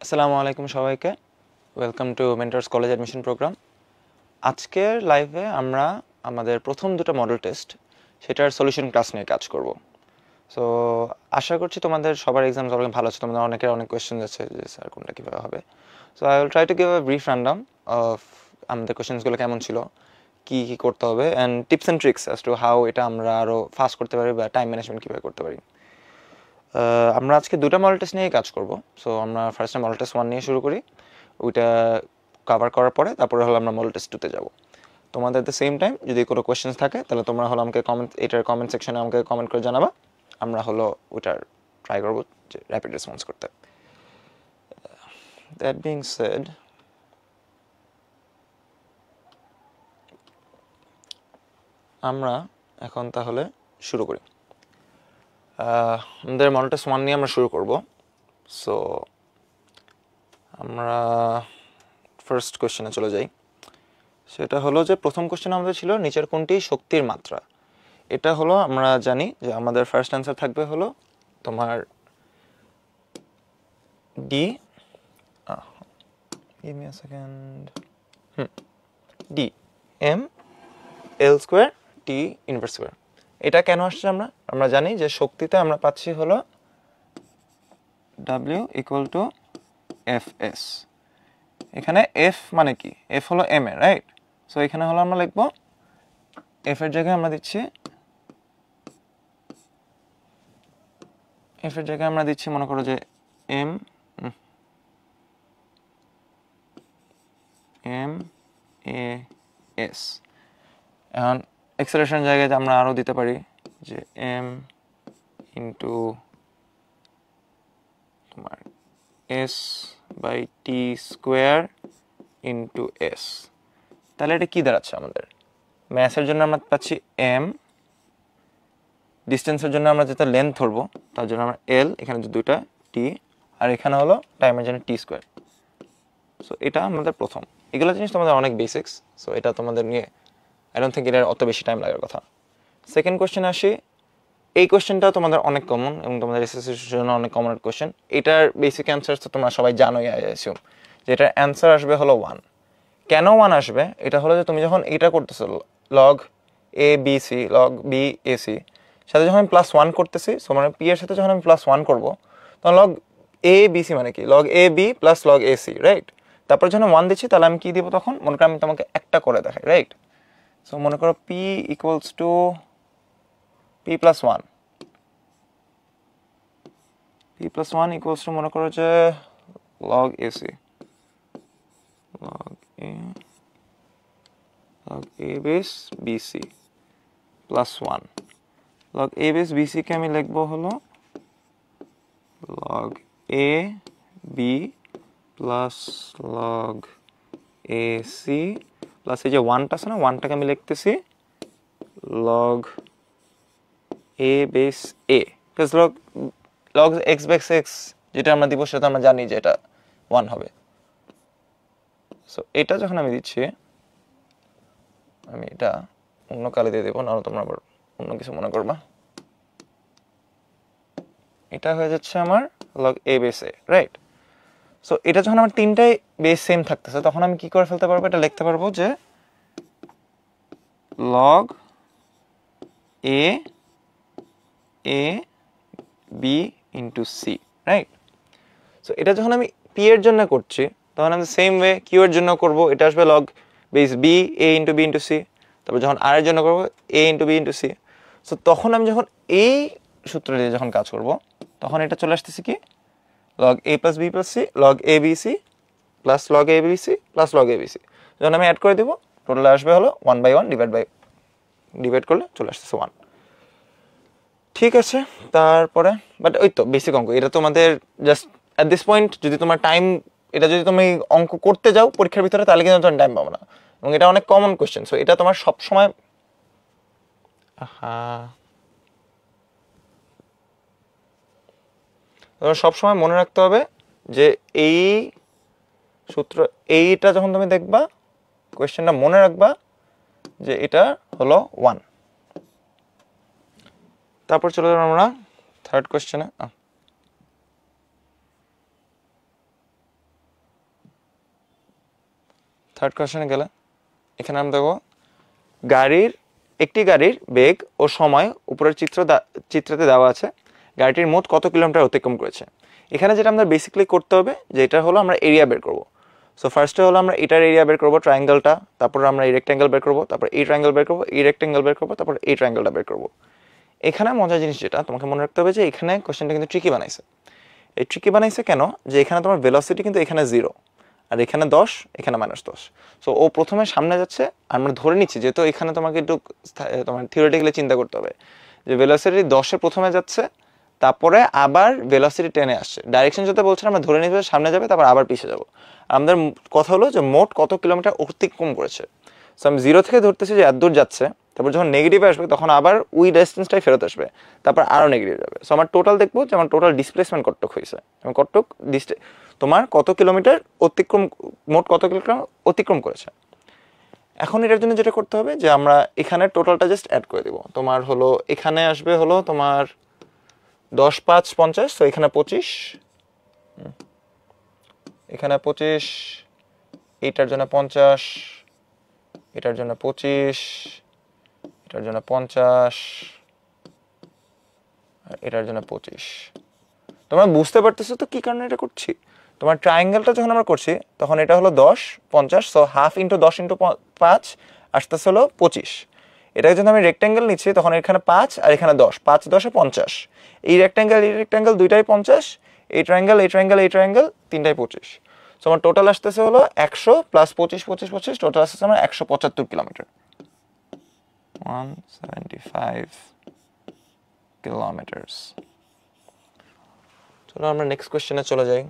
আসসালামু আলাইকুম সবাইকে, welcome to Mentors college admission programme. আজকের লাইভে আমরা আমাদের প্রথম দুটো মডেল টেস্ট সেটার সলিউশন ক্লাস নিয়ে কাজ করব। সো আশা করছি তোমাদের সবার এক্সাম অনেক ভালো আছে, তোমাদের অনেকের অনেক কোয়েশ্চেন আছে যে স্যার কোনটা কীভাবে হবে। So I will try to give a brief rundown of আমাদের কোয়েশ্চেন্সগুলো কেমন ছিল, কী কী করতে হবে, and tips and tricks as to how এটা আমরা আরও ফাস্ট করতে পারি বা টাইম ম্যানেজমেন্ট কীভাবে করতে পারি। আমরা আজকে দুটো মডেল টেস্ট নিয়েই কাজ করব। সো আমরা ফার্স্টে মডেল টেস্ট 1 নিয়ে শুরু করি, ওইটা কভার করার পরে তারপরে হলো আমরা মডেল টেস্ট 2তে যাব। তোমাদের দ্য সেম টাইম যদি কোনো কোয়েশ্চেন্স থাকে তাহলে তোমরা হলো আমাকে এটার কমেন্ট সেকশনে আমাকে কমেন্ট করে জানাবা, আমরা হলো ওইটার ট্রাই করবো যে র্যাপিড রেসপন্স করতে। দ্যাট বিং সেড, আমরা এখন তাহলে শুরু করি। আমাদের মডেল টেস্ট 1 নিয়ে আমরা শুরু করব। সো আমরা ফার্স্ট কোয়েশ্চেনে চলে যাই। সেটা হলো যে প্রথম কোয়েশ্চেন আমাদের ছিল নিচের কোনটি শক্তির মাত্রা। এটা হলো আমরা জানি যে আমাদের ফার্স্ট অ্যান্সার থাকবে হলো তোমার D, give me a second, D M L square T inverse square. এটা কেন আসছে আমরা জানি যে শক্তিতে আমরা পাচ্ছি হলো W equal to F S. এখানে এফ মানে কি, এফ হলো এম এ, রাইট? সো এখানে হলো আমরা লিখবো এফ এর জায়গায় আমরা দিচ্ছি মনে করো যে এম এম এ এস। এখন এক্সেলারেশন জায়গায় আমরা আরও দিতে পারি যে এম ইন্টু তোমার S by T square into S. তাহলে এটা কী দাঁড়াচ্ছে আমাদের? ম্যাথের জন্য আমরা পাচ্ছি এম, ডিস্টেন্সের জন্য আমরা যেটা লেন্থ ধরবো তার জন্য আমরা এল, এখানে যে দুইটা টি, আর এখানে হলো টাইমের জন্য টি স্কোয়ার। সো এটা আমাদের প্রথম। এগুলো জিনিস তোমাদের অনেক বেসিক্স, সো এটা তোমাদের নিয়ে আই ডোন্ট থিঙ্ক এটার অত বেশি টাইম লাগার কথা। সেকেন্ড কোয়েশ্চেন আসি। এই কোয়েশ্চেনটাও তোমাদের অনেক কমন এবং তোমাদের এসএসসির জন্য অনেক কমন কোয়েশ্চেন। এটার বেসিক অ্যান্সার তো তোমরা সবাই জানোই, আই অ্যাসিউম যে এটার অ্যান্সার আসবে হলো 1। কেন 1 আসবে? এটা হলো যে তুমি যখন এটা করতেছো log A B C, log B A C সাথে যখন আমি +1 করতেছি, সো মানে পি এর সাথে যখন আমি +1 করবো তখন লগ এ বি সি মানে কি, log A B plus log A C, right? তারপর যখন 1 দিচ্ছি তাহলে আমি কি দিব তখন? মনে করো আমি তোমাকে একটা করে দেখাই, রাইট? সো মনে করো P equals to P plus one, P plus one equals to মনে করো যে log A C, log A base B C plus 1। Log A base B C কে আমি লিখবো হলো log A B plus log A C plus এই যে 1টা আছে না, 1টাকে আমি লিখতেছি log A base A plus log X base X, যেটা আমরা দিব সেটা আমরা জানি যে এটা 1 হবে। সো এটা যখন আমি দিচ্ছি, আমি এটা অন্য কালে দিয়ে দেবো, নাহলে তোমরা আবার অন্য কিছু মনে করবা। এটা হয়ে যাচ্ছে আমার log A base A, right? So এটা যখন আমার তিনটাই বেস সেম থাকতেছে তখন আমি কি করে ফেলতে পারবো? এটা লিখতে পারবো যে log A A B into C, right? So এটা যখন আমি পি এর জন্য করছি তখন আমি সেম ওয়ে কিউ এর জন্য করবো, এটা আসবে log base B A into B into C. তারপর যখন আর এর জন্য করবো A into B into C. So তখন আমি যখন এই সূত্র দিয়ে যখন কাজ করব তখন এটা চলে আসতেছে কি, log A plus B plus C, log A B C plus log A B C plus log A B C. যখন আমি অ্যাড করে দেবো টোটাল আসবে হলো 1/1 ডিভাইড করলে চলে আসতেছে 1। ঠিক আছে, তারপরে বাট ওই তো বেসিক অঙ্ক, এটা তোমাদের জাস্ট অ্যাট দিস পয়েন্ট যদি তোমার টাইম, এটা যদি তুমি অঙ্ক করতে যাও পরীক্ষার ভিতরে তাহলে কিন্তু তোমার টাইম পাবো না, এবং এটা অনেক কমন কোয়েশ্চেন। সো এটা তোমার সবসময় তোমার সবসময় মনে রাখতে হবে যে এই সূত্র, এইটা যখন তুমি দেখবা কোয়েশ্চেনটা মনে রাখবা যে এটা হলো 1। তারপর চলে যাবো আমরা থার্ড কোয়েশ্চেনে। থার্ড কোশ্চেনে গেলে এখানে আমরা দেখো একটি গাড়ির বেগ ও সময় উপরের চিত্রতে দেওয়া আছে। গাড়িটির মোট কত কিলোমিটার অতিক্রম করেছে। এখানে যেটা আমরা বেসিক্যালি করতে হবে যে এটা হলো আমরা এরিয়া বের করব। সো ফার্স্টে হলো আমরা এটার এরিয়া বের করব, ট্রায়াঙ্গেলটা, তারপর আমরা এই রেক্ট্যাঙ্গেল বের করব, তারপর এই ট্রায়াঙ্গেল বের করব, এই রেক্ট্যাঙ্গেল বের করব, তারপর এই ট্রায়াঙ্গেলটা বের করব। এখানে মজার জিনিস যেটা তোমাকে মনে রাখতে হবে যে এখানে কোশ্চেনটা কিন্তু ট্রিকি বানাইছে। এই ট্রিকি বানাইছে কেন, যে এখানে তোমার ভেলোসিটি কিন্তু এখানে 0 আর এখানে 10, এখানে -10। সো ও প্রথমে সামনে যাচ্ছে, আমরা ধরে নিচ্ছি যেহেতু এখানে তোমাকে একটু তোমার থিওরিটিক্যালি চিন্তা করতে হবে যে ভেলোসিটি 10-এ প্রথমে যাচ্ছে, তারপরে আবার ভেলোসিটি 10-এ আসছে। ডাইরেকশন যেটা বলছে আমরা ধরে নিচ্ছি সামনে যাবে, তারপর আবার পিছিয়ে যাব। আমাদের কথা হলো যে মোট কত কিলোমিটার অতিক্রম করেছে। সো আমি 0 থেকে ধরতেছি যে এত দূর যাচ্ছে, তারপর যখন নেগেটিভে আসবে তখন আবার ওই ডিস্টেন্সটাই ফেরত আসবে, তারপর আরও নেগেটিভ যাবে। সো আমার টোটাল দেখবো যে আমার টোটাল ডিসপ্লেসমেন্ট কতটুক হয়েছে, এবং কতটুক তোমার কত কিলোমিটার অতিক্রম, মোট কত কিলোমিটার অতিক্রম করেছে। এখন এটার জন্য যেটা করতে হবে যে আমরা এখানে টোটালটা জাস্ট অ্যাড করে দিব। তোমার হলো এখানে আসবে হলো তোমার 10, 5, 50, তো এখানে 25, এখানে 25, এইটার জন্য 50, এটার জন্য 25, এটার জন্য 50, আর এটার জন্য 25। তোমরা বুঝতে পারতেছো তো কি কারণে এটা করছি। তোমার ট্রায়াঙ্গেলটা যখন আমরা করছি তখন এটা হলো 10, 50, সো হাফ ইন্টু 10 ইন্টু 5 আসতেছে হলো 25। এটাকে যখন আমি রেক্ট্যাঙ্গেল নিচ্ছি তখন এখানে 5 আর এখানে 10, 5 10 50। এই রেক্ট্যাঙ্গেল দুইটাই 50, এই ট্রায়াঙ্গেল তিনটাই 25। সো আমার টোটাল আসতেছে হলো 100 প্লাস 25 25 25, টোটাল আসতেছে আমার 175 কিলোমিটার, 175 কিলোমিটার্স। চলো আমরা নেক্সট কোশ্চেনে চলে যাই।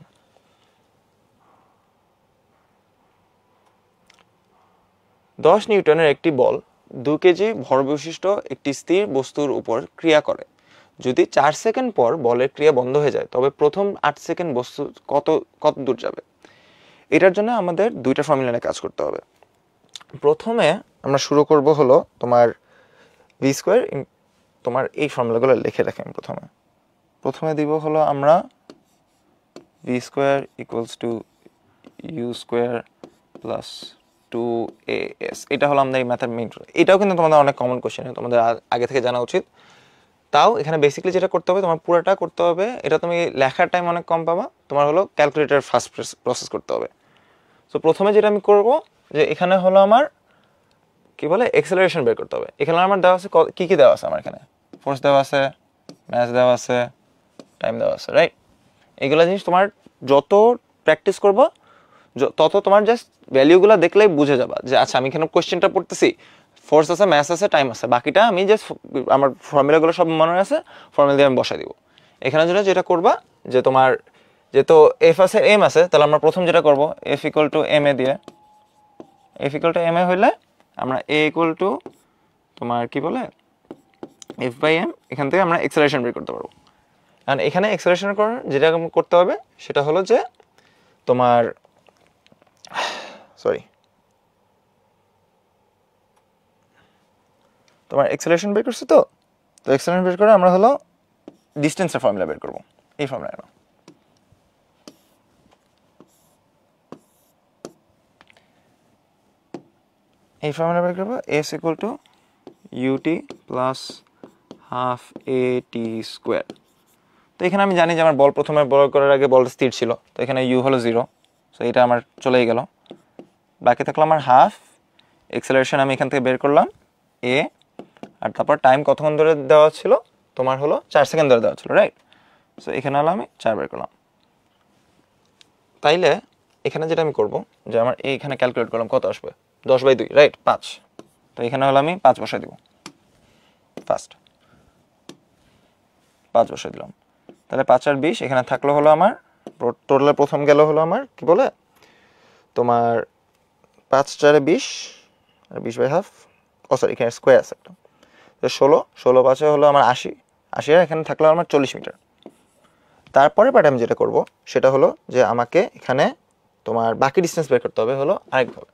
10 নিউটনের একটি বল 2 কেজি ভরবিশিষ্ট একটি স্থির বস্তুর উপর ক্রিয়া করে। যদি 4 সেকেন্ড পর বলের ক্রিয়া বন্ধ হয়ে যায় তবে প্রথম 8 সেকেন্ড বস্তু কত দূর যাবে। এটার জন্য আমাদের দুইটা ফর্মুলা নিয়ে কাজ করতে হবে। প্রথমে আমরা শুরু করব হলো তোমার ভি স্কোয়ার, তোমার এই ফর্মুলাগুলো লিখে রাখেন। প্রথমে দিব হলো আমরা V square equals to you square plus 2as। এটা হলো আমাদের এই ম্যাথের মেইন। এটাও কিন্তু তোমাদের অনেক কমন কোশ্চেন, তোমাদের আগে থেকে জানা উচিত। তাও এখানে বেসিক্যালি যেটা করতে হবে তোমার পুরোটা করতে হবে, এটা তুমি লেখার টাইম অনেক কম পাবা, তোমার হলো ক্যালকুলেটর ফার্স্ট প্রসেস করতে হবে। সো প্রথমে যেটা আমি করব যে এখানে হলো আমার কি বলে এক্সেলারেশন বের করতে হবে। এখানে আমার দেওয়া আছে কি কি দেওয়া আছে, আমার এখানে ফোর্স দেওয়া আছে, ম্যাস দেওয়া আছে, টাইম দেওয়া আছে, রাইট। এগুলো জিনিস তোমার যত প্র্যাকটিস করবো তত তোমার জাস্ট ভ্যালিউগুলো দেখলেই বুঝে যাবা যে আচ্ছা আমি এখানে কোশ্চেনটা পড়তেছি, ফোর্স আছে, ম্যাস আছে, টাইম আছে, বাকিটা আমি জাস্ট আমার ফর্মুলাগুলো সব মনে আছে, ফর্মুলা দিয়ে আমি বসাই দিব। এখানে যেটা করবা যে তোমার যেহেতু এফ আছে এম আছে, তাহলে আমরা প্রথম যেটা করবো F equal to M A দিয়ে, F equal to M A হইলে আমরা এ ইকুয়াল টু তোমার কি বলে এফ বাই এম, এখান থেকে আমরা এক্সেলারেশন বের করতে পারবো। কারণ এখানে এক্সেলারেশন করার যেটা করতে হবে সেটা হলো যে তোমার তোমার এক্সেলারেশন বের করছে, তো এক্সেলারেশন বের করে আমরা হলো ডিস্টেন্সের ফর্মুলা বের করবো। এই ফর্মুলা বের করবো, S equal to UT plus half A T square. তো এখানে আমি জানি যে আমার বল প্রথমে বল করার আগে বল স্থির ছিল, তো এখানে ইউ হলো 0, সো এটা আমার চলেই গেল। বাকি থাকলো আমার হাফ এক্সেলারেশন, আমি এখান থেকে বের করলাম এ, আর তারপর টাইম কতক্ষণ ধরে দেওয়া ছিল, তোমার হলো 4 সেকেন্ড ধরে দেওয়া ছিল, রাইট। সো এখানে হলো আমি 4 বের করলাম। তাইলে এখানে যেটা আমি করবো যে আমার এইখানে ক্যালকুলেট করলাম কত আসবে, 10/2, রাইট, 5। তো এখানে হলো আমি 5 বসাই দিব, ফার্স্ট 5 বসাই দিলাম। তাহলে 5 আর 20, এখানে থাকলো হলো আমার টোটালে প্রথম গেল হলো আমার কি বলে তোমার 5 4 20 আর 20/2, সরি এখানে স্কোয়ার আছে একটা, তো 16 5 হলো আমার 80 আর এখানে থাকলো আমার 40 মিটার। তারপরে পার্ট আমি যেটা করব সেটা হলো যে আমাকে এখানে তোমার বাকি ডিস্টেন্স বের করতে হবে হলো আরেকভাবে।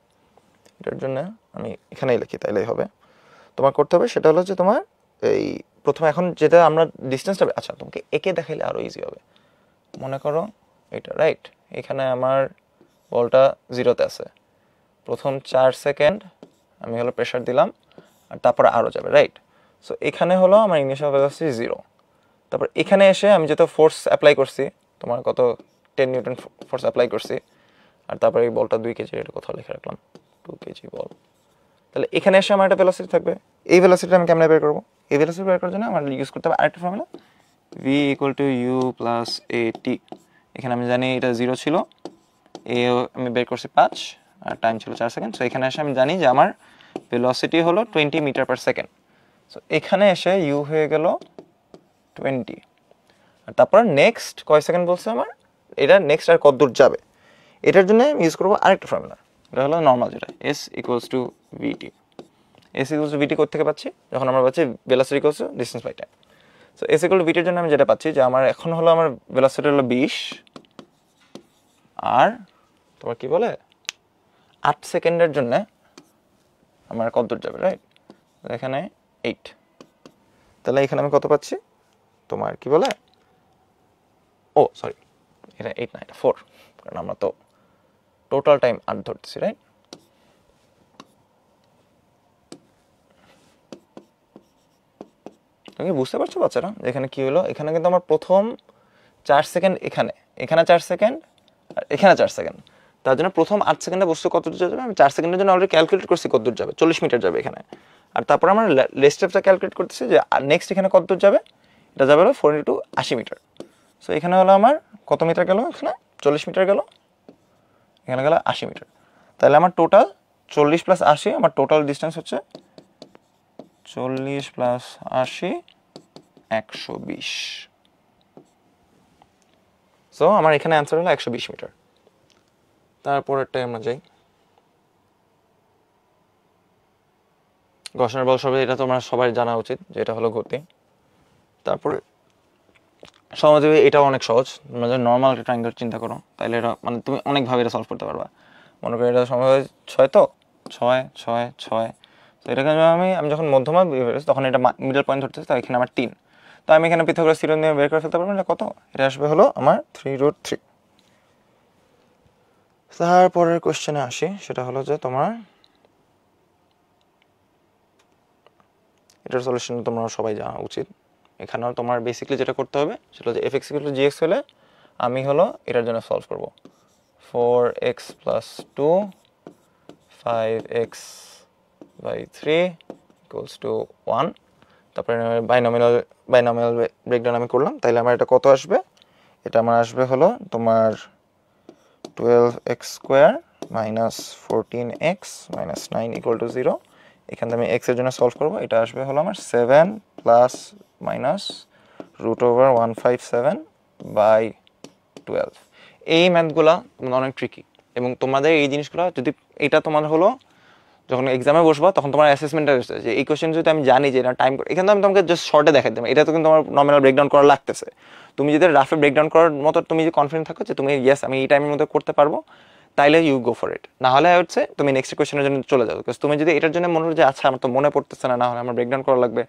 এটার জন্য আমি এখানেই লিখি, তাইলেই হবে। তোমার করতে হবে সেটা হলো যে তোমার এই প্রথমে এখন যেটা আমরা ডিস্টেন্সটা, আচ্ছা তোমাকে একে দেখাইলে আরও ইজি হবে। মনে করো এটা, রাইট, এখানে আমার বলটা 0-তে আছে, প্রথম 4 সেকেন্ড আমি হলো প্রেসার দিলাম আর তারপরে আরও যাবে, রাইট? সো এখানে হলো আমার ইনিশিয়াল ভেলোসিটি 0। তারপর এখানে এসে আমি যত ফোর্স অ্যাপ্লাই করছি, তোমার কত 10 নিউটন ফোর্স অ্যাপ্লাই করছি, আর তারপরে এই বলটা 2 কেজি, এটা কোথাও লিখে রাখলাম 2 কেজি বল। তাহলে এখানে এসে আমার একটা ভেলোসিটি থাকবে, এই ভেলোসিটি আমি কেমনে বের করবো? এই ভেলোসিটি বের করার জন্য আমার ইউজ করতে হবে আরেকটা ফর্মুলা, v = u + at। এখানে আমি জানি এটা 0 ছিল, এ আমি বের করছি 5 আর টাইম ছিল 4 সেকেন্ড। সো এখানে এসে আমি জানি যে আমার ভেলোসিটি হলো 20 মিটার পার সেকেন্ড। সো এখানে এসে u হয়ে গেল 20। আর তারপর নেক্সট কয় সেকেন্ড বলছে আমার, এটা নেক্সট আর কত দূর যাবে, এটার জন্য আমি ইউজ করবো আরেকটা ফর্মুলা, এটা হলো নর্মাল, যেটা s = vt। s = vt কোথা থেকে পাচ্ছি? যখন আমরা পাচ্ছি velocity = distance by time. So s = vt এর জন্য আমি যেটা পাচ্ছি যে আমার এখন হলো আমার ভেলোসিটি হলো 20 আর তোমার কি বলে 8 সেকেন্ডের জন্য আমার কত দূর যাবে, রাইট? এখানে 8, তাহলে এখানে আমি কত পাচ্ছি তোমার কি বলে, ও সরি, এটা 8 না, এটা 4, কারণ আমরা তো টোটাল টাইম 8 ধরতেছি, রাইট? তুমি বুঝতে পারছো বাচ্চারা এখানে কি হলো? এখানে কিন্তু আমার প্রথম 4 সেকেন্ড, এখানে 4 সেকেন্ড আর এখানে 4 সেকেন্ড, তার জন্য প্রথম 8 সেকেন্ডে বস্তু কত দূর যাবে আমি 4 সেকেন্ডের জন্য অলরেডি ক্যালকুলেট করছি কত দূর যাবে, 40 মিটার যাবে এখানে। আর তারপর আমরা লেস স্টেপটা ক্যালকুলেট করতেছি যে নেক্সট এখানে কত দূর যাবে, এটা যাবে হলো 40 × 80 মিটার। সো এখানে হলো আমার কত মিটার গেল, এখানে 40 মিটার গেল, এখানে গেল 80 মিটার। তাহলে আমার টোটাল 40 + 80, আমার টোটাল ডিস্টেন্স হচ্ছে 40 + 80 120। সো আমার এখানে অ্যান্সার হলো 120 মিটার। তারপরেরটাই আমরা যাই, ঘর্ষণের বল সবে, এটা তোমরা সবাই জানা উচিত যে এটা হলো গতি। তারপরে সমাজে এটাও অনেক সহজ, তোমরা যদি নর্মাল একটা ট্রায়াঙ্গেল চিন্তা করো তাহলে এটা মানে তুমি অনেকভাবে এটা সলভ করতে পারবা। মনে করি এটা সময় 6, তো 6 6 6, তো এটাকে আমি যখন মধ্যমা তখন এটা মিডল পয়েন্ট ধরতেছি, তো এখানে আমার 3, তো আমি এখানে পিথাগোরাস থিওরেম দিয়ে বের করে ফেলতে পারবো, এটা কত, এটা আসবে হলো আমার 3√3। তারপরের কোশ্চেনে আসি, সেটা হলো যে তোমার এটার সলিউশন তোমরা সবাই জানা উচিত। এখানেও তোমার বেসিক্যালি যেটা করতে হবে সেটা হচ্ছে f = gx হলে আমি হলো এটার জন্য সলভ করব 4x + 2 5x / 3 = 1। তারপরে বাইনোমিয়াল ব্রেকডাউন আমি করলাম, তাইলে আমার এটা কত আসবে, এটা আমার আসবে হলো তোমার 12x² - 14x - 9 = 0। এখানে আমি x এর জন্য সলভ করব, এটা আসবে হলো আমার 7 ± √157/12। এই ম্যাথগুলা অনেক ট্রিকি, এবং তোমাদের এই জিনিসগুলো যদি এটা তোমার হলো যখন এক্সামে বসবা তখন তোমার অ্যাসেসমেন্টটা হচ্ছে যে এই কোশ্চেন যদি আমি জানি যে এটা টাইম, এখানে তো আমি তোমাকে জাস্ট শর্টে দেখাই দিলাম, এটা তো কিন্তু তোমার নমিনাল ব্রেকডাউন করা লাগতেছে। তুমি যদি রাফে ব্রেকডাউন করার মতো তুমি যদি কনফিডেন্ট থাকো যে তুমি ইয়েস আমি এই টাইমের মধ্যে করতে পারবো, তাইলে ইউ গো ফর ইট। না হলে হচ্ছে তুমি নেক্সট কোশ্চেনের জন্য চলে যাও, বিকজ তুমি যদি এটার জন্য মনে হয় যে আচ্ছা আমার তো মনে পড়তেছে না, না হলে আমার ব্রেকডাউন করা লাগবে,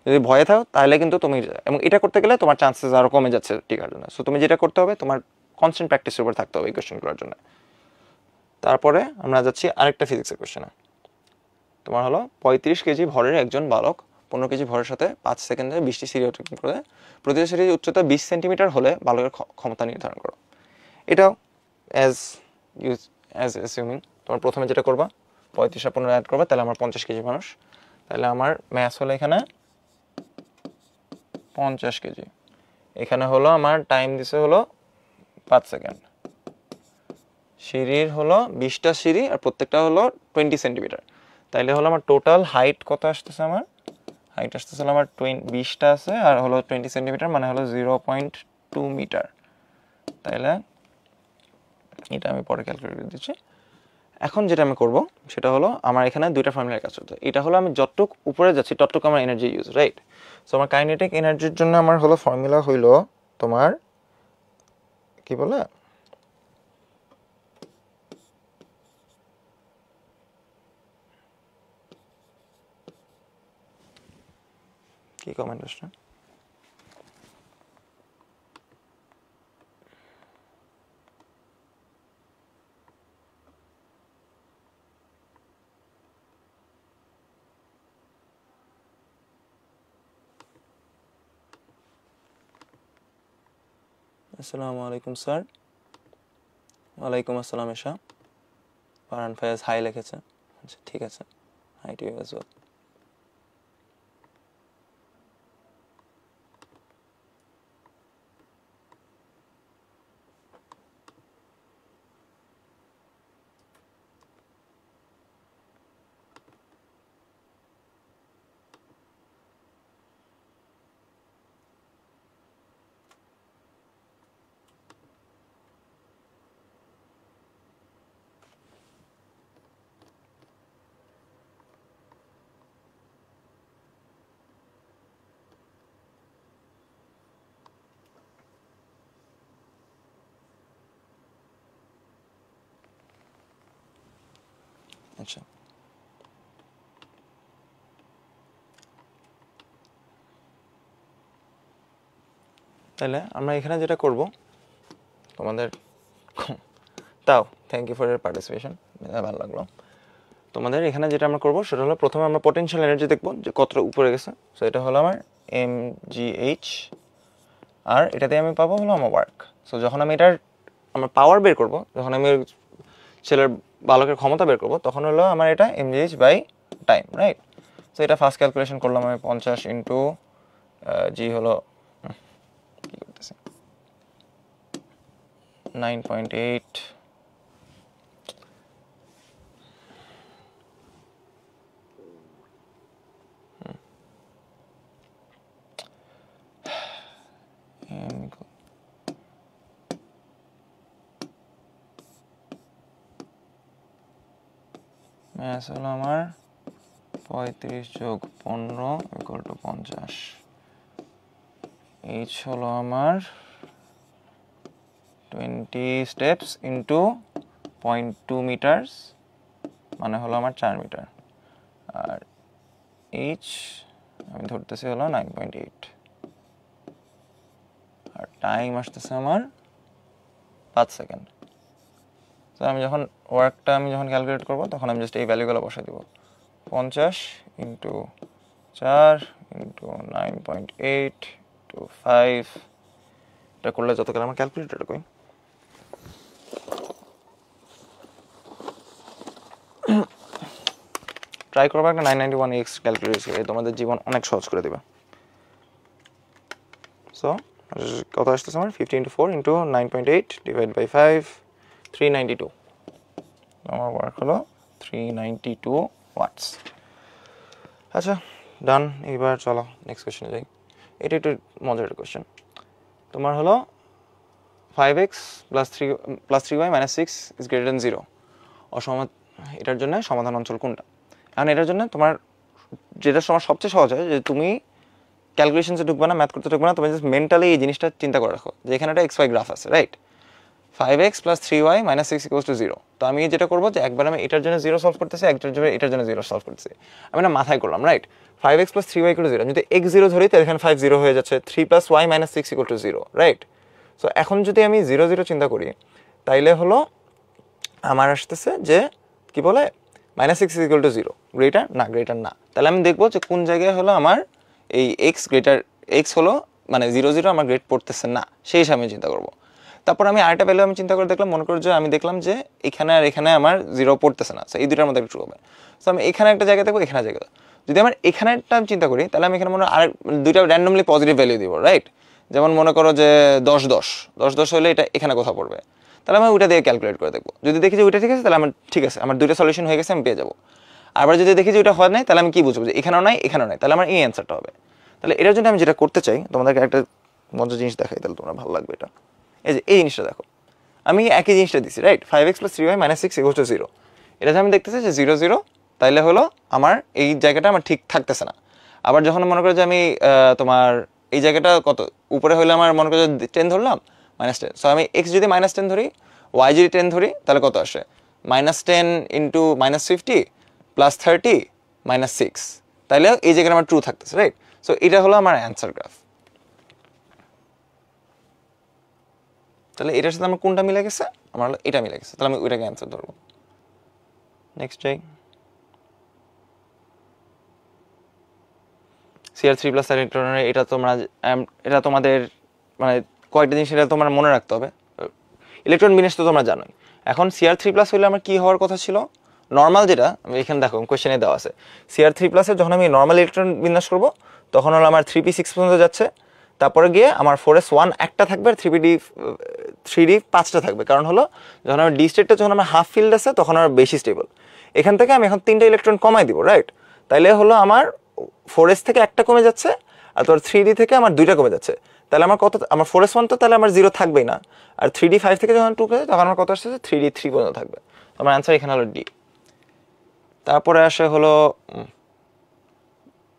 যদি ভয়ে থাকো তাহলে কিন্তু তুমি, এবং এটা করতে গেলে তোমার চান্সেস আরও কমে যাচ্ছে টিকার জন্য। সো তুমি যেটা করতে হবে তোমার কনস্ট্যান্ট প্র্যাকটিসের উপর থাকতে হবে এই কোশ্চেন করার জন্য। তারপরে আমরা যাচ্ছি আরেকটা ফিজিক্সের কোশ্চেনে। তোমার হলো 35 কেজি ভরের একজন বালক 15 কেজি ভরের সাথে 5 সেকেন্ডে 20টি সিঁড়ি অতিক্রম করে, প্রতিটি সিঁড়ির উচ্চতা 20 সেন্টিমিটার হলে বালকের ক্ষমতা নির্ধারণ করো। এটাও অ্যাজ অ্যাসিউমিং তোমার প্রথমে যেটা করবা 35 আর 15 অ্যাড করবা, তাহলে আমার 50 কেজি মানুষ, তাহলে আমার ম্যাথ হলো এখানে 50 কেজি। এখানে হলো আমার টাইম দিছে হলো 5 সেকেন্ড, সিঁড়ির হলো 20টা সিঁড়ি আর প্রত্যেকটা হলো 20 সেন্টিমিটার, তাইলে হলো আমার টোটাল হাইট কত আসতেছে, আমার হাইট আসতেছিল আমার 20টা আছে আর হলো 20 সেন্টিমিটার, মানে হলো 0.2 মিটার। তাইলে এটা আমি পরে ক্যালকুলেট করে দিচ্ছি। এখন যেটা আমি করব সেটা হলো আমার এখানে দুইটা ফর্মুলার কাজ করতে, এটা হলো আমি যতটুক উপরে যাচ্ছি ততটুকু আমার এনার্জি ইউজ, রাইট? সো আমার কাইনেটিক এনার্জির জন্য আমার হলো ফর্মুলা হইলো তোমার কি বলে, কি কমেন্ট আসছে, আসসালামু আলাইকুম স্যার। ওয়ালাইকুম আসসালাম এশা। ফারহান ফায়াজ হাই লিখেছে। আচ্ছা ঠিক আছে, hi to you as well. আচ্ছা, তাহলে আমরা এখানে যেটা করব, তোমাদের তাও thank you for your participation, ভালো লাগলো। তোমাদের এখানে যেটা আমরা করবো সেটা হলো প্রথমে আমরা পটেনশিয়াল এনার্জি দেখবো যে কতটা উপরে গেছে। সো এটা হলো আমার mgh, আর এটাতে আমি পাবো হলো আমার ওয়ার্ক। সো যখন আমি এটার আমার পাওয়ার বের করব, যখন আমি ছেলের বালকের ক্ষমতা বের করব, তখন হলো আমার এটা mgh by time, right? So এটা ফার্স্ট ক্যালকুলেশন করলাম আমি 50 ইন্টু জি হলো কি করতেছে 9.8 ম্যাথ হলো আমার 35 যোগ 15 ইকুয়াল টু 50। এইচ হলো আমার 20 স্টেপস ইন্টু 0.2 মিটার্স, মানে হলো আমার 4 মিটার। আর এইচ আমি ধরতেছি হলো 9.8, আর টাইম আসতেছে আমার 5 সেকেন্ড। তো আমি যখন ওয়ার্কটা ক্যালকুলেট করব, তখন আমি জাস্ট এই ভ্যালুগুলো বসাই দিব। 50 ইন্টু 4 ইন্টু 9.8 টু 5, এটা করলে যত গেলে আমার ক্যালকুলেটর কই ট্রাই করবো একটা 991x ক্যালকুলেটর, তোমাদের জীবন অনেক সহজ করে দেবে। সো কত আসতেছে আমার 50 ইন্টু 4 ইন্টু 9.8 ডিভাইড বাই 5, 392। আমার ওয়ার্ক হলো 392 ওয়াটস। আচ্ছা ডান, এইবার চলো নেক্সট কোয়েশ্চেনে যাই। এটা একটু মজার একটা কোয়েশ্চেন। তোমার হলো 5x plus 3y minus 6 is greater than 0, এটার জন্য সমাধান অঞ্চল কোনটা? কারণ এটার জন্য তোমার যেটা তোমার সবচেয়ে সহজ হয় যে তুমি ক্যালকুলেশনসে ঢুকবে না, ম্যাথ করতে ঢুকবে না, তুমি জাস্ট মেন্টালি এই জিনিসটা চিন্তা করে রাখো যে এখানে একটা XY গ্রাফ আছে, right? 5x plus 3y minus 6 equals to 0। তো আমি যেটা করবো যে একবার আমি এটার জন্য 0 সলভ করতেছি, একটার জন্য এটার জন্য 0 সলভ করতেছি, আমি না মাথায় করলাম, right? 5x plus 3y equal to 0, যদি x 0 ধরি তাহলে এখানে 5 0 হয়ে যাচ্ছে, 3 plus y minus 6 equal to 0, right? So এখন যদি আমি 0 0 চিন্তা করি, তাইলে হলো আমার আসতেছে যে কি বলে মাইনাস 6 ইকুয়াল টু 0, গ্রেটার না, গ্রেটার না। তাহলে আমি দেখবো যে কোন জায়গায় হলো আমার এই x হলো মানে 0 0 আমার গ্রেড পড়তেছে না, সেই হিসাবে আমি চিন্তা করবো। তারপর আমি আরেকটা ভ্যালু আমি চিন্তা করে দেখলাম, মনে করো যে আমি দেখলাম যে এখানে আর এখানে আমার 0 পড়তেছে না, এই দুটার মধ্যে একটু হবে। সো আমি এখানে একটা জায়গা দেখবো, এখানে জায়গা, যদি আমার এখানেটা চিন্তা করি, তাহলে আমি এখানে মনে হয় আর দুইটা র্যান্ডমলি পজিটিভ ভ্যালু দিব, রাইট? যেমন মনে করো যে 10 10 10 10 হলে এটা এখানে কোথাও পড়বে, তাহলে আমি ওইটা দিয়ে ক্যালকুলেট করে দেখবো। যদি দেখি যে ওইটা ঠিক আছে, তাহলে আমার ঠিক আছে, আমার দুইটা সলিউশন হয়ে গেছে, আমি পেয়ে যাবো। আবার যদি দেখি যে ওইটা হয় নাই, তাহলে আমি কি বুঝবো যে এখানেও নাই এখানেও নাই, তাহলে আমার এই অ্যান্সারটা হবে। তাহলে এটার জন্য আমি যেটা করতে চাই, তোমাদেরকে একটা মজার জিনিস দেখাই, তাহলে তোমরা ভালো লাগবে। এটা এই যে এই জিনিসটা দেখো, আমি একই জিনিসটা দিচ্ছি, right? 5x plus 3y minus 6 equal to 0। এটা আমি দেখতেছি যে 0 0, তাইলে হলো আমার এই জায়গাটা আমার ঠিক থাকতেছে না। আবার যখন মনে করো যে আমি তোমার এই জায়গাটা কত উপরে হলে আমার মনে করো যে 10 ধরলাম, -10। সো আমি x যদি -10 ধরি, y যদি 10 ধরি, তাহলে কত আসে? -10 ইন্টু -50 প্লাস 30 -6, তাইলে এই জায়গাটা আমার ট্রু থাকতেছে, রাইট? সো এটা হলো আমার অ্যান্সার গ্রাফ। তাহলে এটার সাথে আমার কোনটা মিলে গেছে? আমার হলো এটা মিলে গেছে, তাহলে আমি ওইটাকে অ্যান্সার ধরবো। নেক্সট যাই। CR3 প্লাস এটা তোমাদের মানে কয়েকটা জিনিস এটা তোমার মনে রাখতে হবে। ইলেকট্রন বিন্যাস তো তোমরা জানোই। এখন Cr3+ হইলে আমার কি হওয়ার কথা ছিল, নর্মাল যেটা আমি এখানে দেখো কোয়েশ্চেনে দেওয়া আছে, Cr3+-এর যখন আমি নর্মাল ইলেকট্রন বিন্যাস করব তখন হলো আমার 3p6 পর্যন্ত যাচ্ছে, তারপরে গিয়ে আমার 4s1 একটা থাকবে আর 3d 5টা থাকবে। কারণ হলো যখন আমার ডি স্টেটটা যখন আমার হাফ ফিল্ড আছে তখন আমার বেশি স্টেবল। এখান থেকে আমি এখন 3টা ইলেকট্রন কমাই দিব, রাইট? তাইলে হলো আমার 4s থেকে একটা কমে যাচ্ছে আর তোর 3d থেকে আমার 2টা কমে যাচ্ছে। তাহলে আমার কত, আমার 4s1 তো তাহলে আমার 0 থাকবেই না, আর 3d 5 থেকে যখন 2 করে তখন আমার কত আসছে 3d 3 পর্যন্ত থাকবে। আমার অ্যান্সার এখানে হলো ডি। তারপরে আসে হলো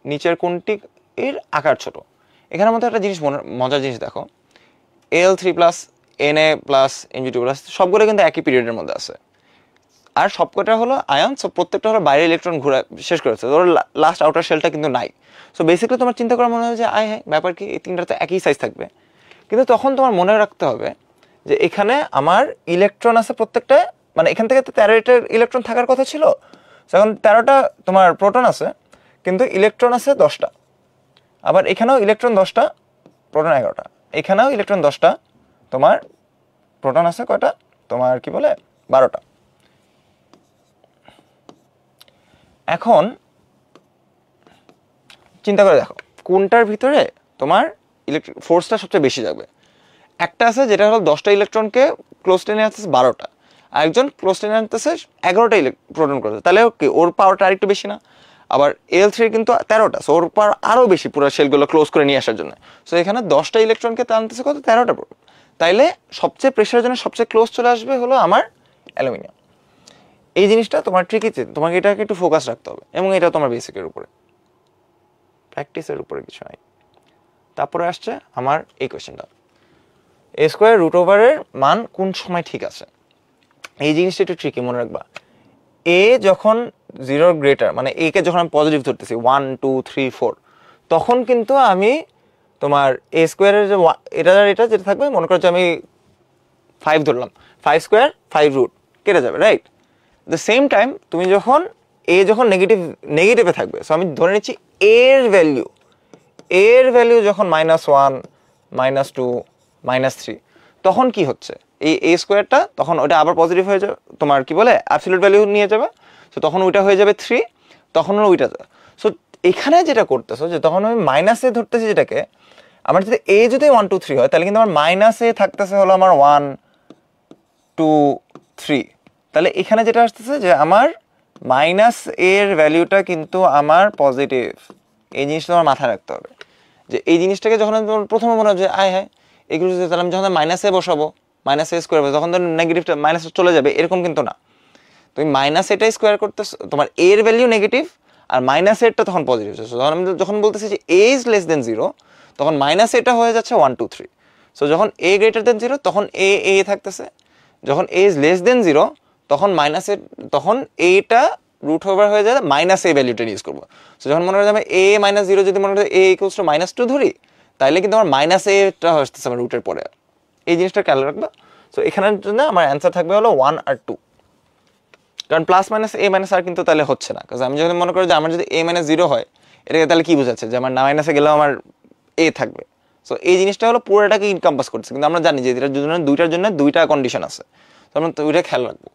নিচের কোনটি এর আকার ছোট। এখানের মধ্যে একটা জিনিস মজার জিনিস দেখো, Al3+, Na+, Mg2+, সবগুলো কিন্তু একই পিরিয়ডের মধ্যে আছে, আর সবকটা হলো আয়ন। সো প্রত্যেকটা হলো বাইরে ইলেকট্রন ঘুরে শেষ করেছে, ধরো লাস্ট আউটার শেলটা কিন্তু নাই। সো বেসিক্যালি তোমার চিন্তা করা মনে হয় যে হ্যাঁ ব্যাপার কি, এই তিনটা তো একই সাইজ থাকবে, কিন্তু তখন তোমার মনে রাখতে হবে যে এখানে আমার ইলেকট্রন আছে প্রত্যেকটা, মানে এখান থেকে তো 13টা ইলেকট্রন থাকার কথা ছিল, এখন 13টা তোমার প্রোটন আছে কিন্তু ইলেকট্রন আছে 10টা, আবার এখানেও ইলেকট্রন 10টা, প্রোটন 11টা, এখানেও ইলেকট্রন 10টা, তোমার প্রোটন আছে কয়টা, তোমার কি বলে 12টা। এখন চিন্তা করে দেখো কোনটার ভিতরে তোমার ইলেকট্রিক ফোর্সটা সবচেয়ে বেশি যাবে। একটা আছে যেটা হলো 10টা ইলেকট্রনকে ক্লোজ টেনে আনতেছে 12টা, আর একজন ক্লোজ টেনে আনতেছে 11টা প্রোটন করতে, তাহলে ওকে ওর পাওয়ারটা আরেকটু বেশি না? আবার Al3 কিন্তু 13টা, সো ওর পাওয়ার আরও বেশি পুরো শেলগুলো ক্লোজ করে নিয়ে আসার জন্য। সো এখানে 10টা ইলেকট্রনকে টানতেছে কত, 13টা প্রোটন, তাইলে সবচেয়ে প্রেশারের জন্য সবচেয়ে ক্লোজ চলে আসবে হলো আমার অ্যালুমিনিয়াম। এই জিনিসটা তোমার ট্রিকিতে, তোমাকে এটাকে একটু ফোকাস রাখতে হবে, এবং এটা তোমার বেসিকের উপরে, প্র্যাকটিসের উপরে কিছু নাই। তারপরে আসছে আমার এই কোয়েশ্চেনটা, a²√এর মান কোন সময় ঠিক আছে। এই জিনিসটা একটু ট্রিকি, মনে রাখবা। এ যখন 0 গ্রেটার, মানে এ কে যখন আমি পজিটিভ ধরতেছি 1 2 3 4, তখন কিন্তু আমি তোমার a² যে এটা যেটা থাকবে, মনে করো যে আমি 5 ধরলাম, 5² 5 কেটে যাবে, রাইট? দ্য সেম টাইম তুমি যখন যখন নেগেটিভে থাকবে, সো আমি ধরে নিচ্ছি এর ভ্যালু যখন -1 -2 -3, তখন কি হচ্ছে, এই a²টা তখন ওটা আবার পজিটিভ হয়ে যাবে, তোমার কি বলে অ্যাবসলিউট ভ্যালু নিয়ে যাবে, সো তখন ওইটা হয়ে যাবে 3, তখন ওইটা। সো এখানে যেটা করতেছো যে তখন আমি -এ ধরতেছি যেটাকে, আমার যদি যদি 1 2 3 হয়, তাহলে কিন্তু আমার -এ থাকতেছে হলো আমার 1 2 3, তাহলে এখানে যেটা আসতেছে যে আমার এর ভ্যালুটা কিন্তু আমার পজিটিভ। এই জিনিসটা তোমার মাথায় রাখতে হবে, যে এই জিনিসটাকে যখন প্রথমে মনে হবে যে হ্যাঁ এগুলো, তাহলে আমি যখন -এ বসাবো, -a² তখন তো নেগেটিভটা মাইনাসে চলে যাবে, এরকম কিন্তু না। তুমি এটা স্কোয়ার করতেছো, তোমার এর ভ্যালু নেগেটিভ আর -এরটা তখন পজিটিভ হচ্ছে। তখন আমি যখন বলতেছি যে a is less than 0, তখন এটা হয়ে যাচ্ছে 1 2 3। সো যখন a greater than 0 তখন a থাকতেছে, যখন a is less than 0 তখন তখন এটা √ওভার হয়ে যায় -a ভ্যালুটা ইউজ করবো। সো যখন মনে হয় আমি a -0 যদি মনে হয় a = -2 ধরি, তাহলে কিন্তু আমার -aটা আসতেছে আমার রুটের পরে। এই জিনিসটা খেয়াল রাখবা। সো এখানের জন্য আমার অ্যান্সার থাকবে হলো 1 আর 2, কারণ +-a আর কিন্তু তাহলে হচ্ছে না। কারণ আমি যদি মনে করি যে আমার যদি a-0 হয়, এটাকে তাহলে কি বোঝাচ্ছে যে আমার মাইনাসে গেলেও আমার a থাকবে। সো এই জিনিসটা হলো পুরোটাকে ইনকাম্পাস করছে, কিন্তু আমরা জানি যে এটার জন্য দুইটার জন্য দুইটা কন্ডিশন আছে, তো আমরা ওইটা খেয়াল রাখবো।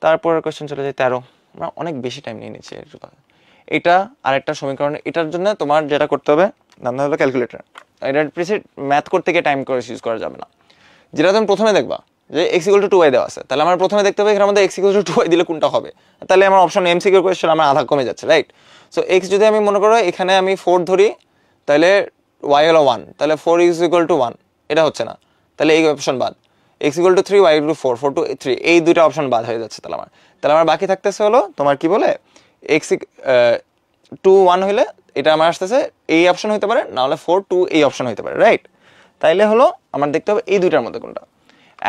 তারপর কোয়েশ্চেন চলে যায় 13। আমরা অনেক বেশি টাইম নিয়ে নিচ্ছি। এটা আরেকটা সমীকরণ, এটার জন্য তোমার যেটা করতে হবে, নাম হলো ক্যালকুলেটর। এটা প্রিসিড ম্যাথ করতে গিয়ে টাইম করে ইউজ করা যাবে না। যেটা তুমি প্রথমে দেখবা যে x = 2y দেওয়া আছে, তাহলে আমার প্রথমে দেখতে হবে এখানে আমাদের x = 2y দিলে কোনটা হবে, তাহলে আমার অপশন এমসিকিউ কোয়েশ্চেন আমার আধা কমে যাচ্ছে, রাইট? সো x যদি আমি মনে করো এখানে আমি 4 ধরি, তাহলে y হলো 1, তাহলে 4 = 1, এটা হচ্ছে না, তাহলে এই অপশন বাদ। x = 3, y = 4, 4 to 3, এই দুইটা অপশন বাদ হয়ে যাচ্ছে। তাহলে আমার বাকি থাকতেছে হলো তোমার কি বলে x 2 1 হইলে এটা আমার আসতেছে এই অপশন হইতে পারে, না হলে 4 2 এই অপশন হইতে পারে, রাইট? তাইলে হলো আমার দেখতে হবে এই দুইটার মধ্যে কোনটা।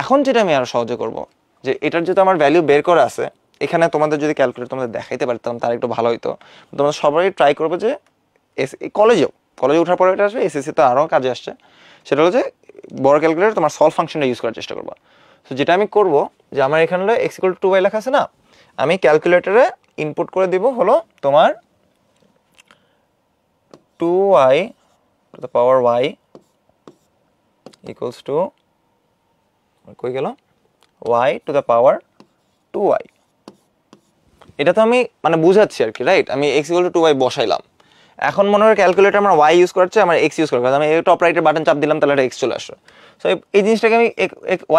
এখন যেটা আমি আরো সহজে করব, যে এটার যেটা আমার ভ্যালু বের করা আছে, এখানে তোমাদের যদি ক্যালকুলেটর তোমাদের দেখাইতে পারতাম তার একটু ভালো হইতো। তোমরা সবাই ট্রাই করবে যে কলেজে ওঠার পরে এটা আসবে, এসএসসি তো আরও কাজে আসছে, সেটা হলো যে বড় ক্যালকুলেটর তোমার সলভ ফাংশনটা ইউজ করার চেষ্টা করবা। তো যেটা আমি করব, যে আমার এখানে হলো x = 2y লেখা আছে না, আমি ক্যালকুলেটরে ইনপুট করে দিব হলো তোমার 2y y ইকুয়ালস টু কই গেল y to the power 2y। এটা তো আমি মানে বুঝাচ্ছি আর কি, রাইট? আমি x ইকুয়াল টু 2y বসাইলাম। এখন মনে হয় ক্যালকুলেটর আমার y ইউজ করছে, আমার x ইউজ করবে। আমি এই টপ রাইটের বাটন চাপ দিলাম, তাহলে এটা x চলে আসলো। সো এই জিনিসটাকে আমি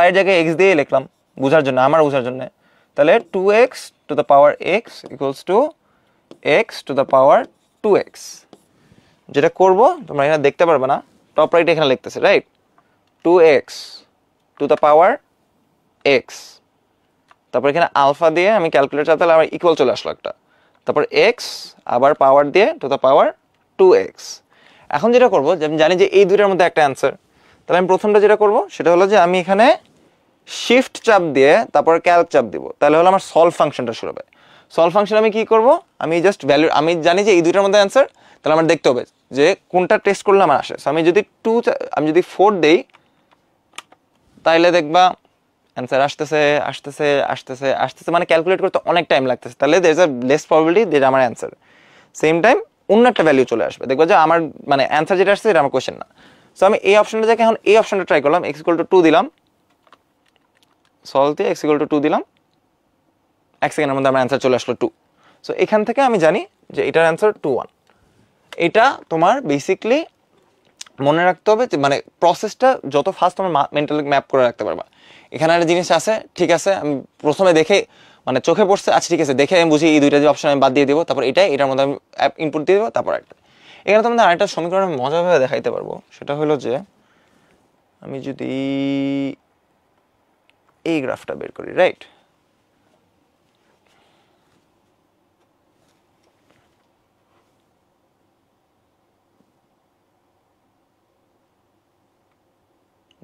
y এর জায়গায় x দিয়ে লিখলাম বোঝার জন্য, আমার বোঝার জন্য। তাহলে 2x to the power x equals two x to the power 2x। যেটা করব তোমরা এখানে দেখতে পারবে না, টপ রাইট এখানে লিখতেছে, right? 2x to the power x, তারপর এখানে আলফা দিয়ে আমি ক্যালকুলেটর চাপ দিলে আমার ইকুয়াল চলে আসলো একটা, তারপর x আবার পাওয়ার দিয়ে টু দ্য পাওয়ার 2x। এখন যেটা করব যে আমি জানি যে এই দুইটার মধ্যে একটা অ্যান্সার, তাহলে আমি প্রথমটা যেটা করব সেটা হলো যে আমি এখানে শিফট চাপ দিয়ে তারপর ক্যালক চাপ দিব, তাহলে হলো আমার সলভ ফাংশনটা শুরু হবে। সলভ ফাংশন আমি কি করব, আমি জাস্ট ভ্যালু, আমি জানি যে এই দুইটার মধ্যে অ্যান্সার, তাহলে আমার দেখতে হবে যে কোনটা টেস্ট করলে আমার আসে। সো আমি যদি 4 দেই, তাইলে দেখবা অ্যান্সার আসতেছে আসতেছে আসতেছে আসতেছে, মানে ক্যালকুলেট করতে অনেক টাইম লাগতেছে, তাহলে there is a less probability যে আমার অ্যান্সার। সেম টাইম অন্য একটা ভ্যালু চলে আসবে, দেখবো যে আমার মানে অ্যান্সার যেটা আসছে এটা আমার কোয়েশ্চেন না। সো আমি এই অপশনটা দেখে এখন এই অপশনটা ট্রাই করলাম, x ইকুয়াল টু 2 দিলাম, সলভ দিয়ে x ইকুয়াল টু 2 দিলাম, 1 সেকেন্ডের মধ্যে আমার অ্যান্সার চলে আসলো 2। সো এখান থেকে আমি জানি যে এটার অ্যান্সার 2 1। এটা তোমার বেসিকলি মনে রাখতে হবে যে মানে প্রসেসটা যত ফাস্ট তোমার মেন্টালি ম্যাপ করে রাখতে পারবা। এখানে একটা জিনিস আছে, ঠিক আছে, আমি প্রথমে দেখে মানে চোখে পড়ছে, আচ্ছা ঠিক আছে, দেখে আমি বুঝি এই দুইটা যে অপশন আমি বাদ দিয়ে দিব, তারপর এটার মধ্যে আমি ইনপুট দিয়ে দেবো, তারপর একটা। এখানে তোমাদের আরেকটা সমীকরণ আমি মজাভাবে দেখাইতে পারবো, সেটা হলো যে আমি যদি এই গ্রাফটা বের করি, রাইট?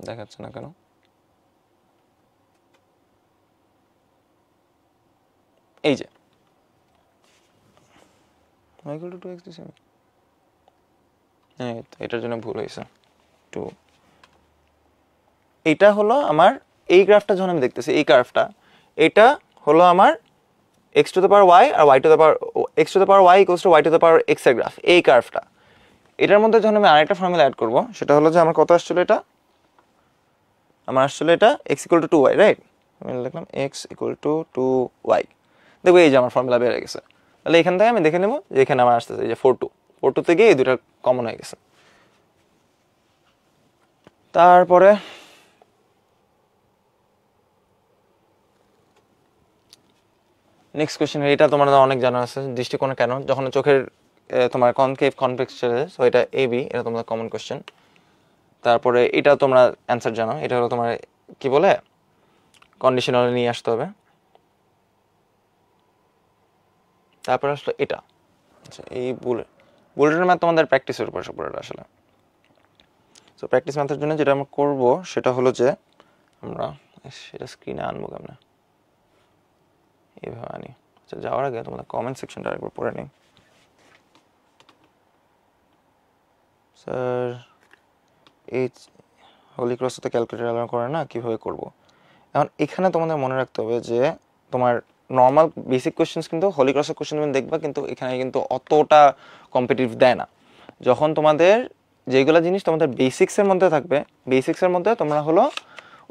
দেখাচ্ছে না কেন? এই যে এটার জন্য ভুল হয়েছে 2। এটা হলো আমার এই গ্রাফটা যখন আমি দেখতেছি, এই গ্রাফটা এটা হলো আমার x to the power y আর y to the power x to the power y equals to y to the power x এর গ্রাফ, এই গ্রাফটা। এটার মধ্যে যখন আমি আরেকটা ফর্মুলা অ্যাড করব, সেটা হলো যে আমার কত আসছিল, এটা আমার আসলে এটা x equal to 2y, right? আমি লিখলাম x ইকুয়াল টু 2y। দেখো এই যে আমার ফর্মুলা বের হয়ে গেছে। তাহলে এখান থেকে আমি দেখে নেব যে এখানে আমার আসতেছে এই যে 4 2 থেকে এই দুটো কমন হয়ে গেছে। তারপরে নেক্সট কোয়েশ্চেন, এটা তোমার অনেক জানা আছে, দৃষ্টিকোণে কেন যখন চোখের তোমার কনকেভ কনভেক্স চলে, সো এটা AB, এটা তোমাদের কমন কোয়েশ্চেন। তারপরে এটা তোমরা অ্যান্সার জানো, এটা হলো তোমার কি বলে কন্ডিশনাল নিয়ে আসতে হবে। তারপর আসলে এটা, আচ্ছা এই বুলেটের ম্যাথ তোমাদের প্র্যাকটিসের উপর সবটা আসলে। সো প্র্যাকটিস ম্যাথের জন্য যেটা আমরা করব সেটা হলো যে আমরা সেটা স্ক্রিনে আনবো কেমন, এইভাবে আনি। আচ্ছা যাওয়ার আগে তোমাদের কমেন্ট সেকশনটা একবার পড়ে নিই। স্যার এই হোলি ক্রস তো ক্যালকুলেটর অ্যালাউ করে না, কীভাবে করব? এখন এখানে তোমাদের মনে রাখতে হবে যে তোমার নর্মাল বেসিক কোয়েশ্চেন্স কিন্তু হোলি ক্রসের কোয়েশ্চেন তুমি দেখবা, কিন্তু এখানে কিন্তু অতটা কম্পিটিটিভ দেয় না। যখন তোমাদের যেগুলো জিনিস তোমাদের বেসিক্সের মধ্যে থাকবে, বেসিক্সের মধ্যে তোমরা হলো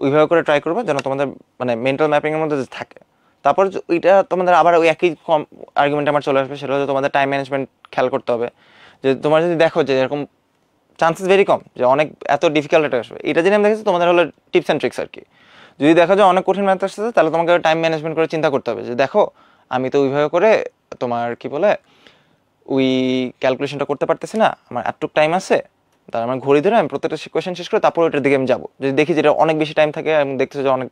ওইভাবে করে ট্রাই করবে যেন তোমাদের মানে মেন্টাল ম্যাপিংয়ের মধ্যে থাকে। তারপর ওইটা তোমাদের আবার ওই একই আর্গুমেন্ট আমার চলে আসবে, সেটা হচ্ছে তোমাদের টাইম ম্যানেজমেন্ট খেয়াল করতে হবে। যে তোমরা যদি দেখো যে এরকম চান্সেস ভেরি কম যে অনেক এত ডিফিকাল্ট এটা আসবে, এটা যদি আমি দেখেছি তোমাদের হলো টিপস অ্যান্ড ট্রিক্স আর কি। যদি দেখো যে অনেক কঠিন ম্যাথ আসছে, তাহলে তোমাকে টাইম ম্যানেজমেন্ট করে চিন্তা করতে হবে যে দেখো আমি তো ওইভাবে করে তোমার কি বলে ওই ক্যালকুলেশনটা করতে পারতেছি না, আমার এতটুকু টাইম আছে, তার আমার ঘড়ি ধরে আমি প্রত্যেকটা কোয়েশ্চেন শেষ করে তারপর ওইটার দিকে আমি যাবো। যদি দেখি যেটা অনেক বেশি টাইম থাকে এবং দেখতেছো যে অনেক,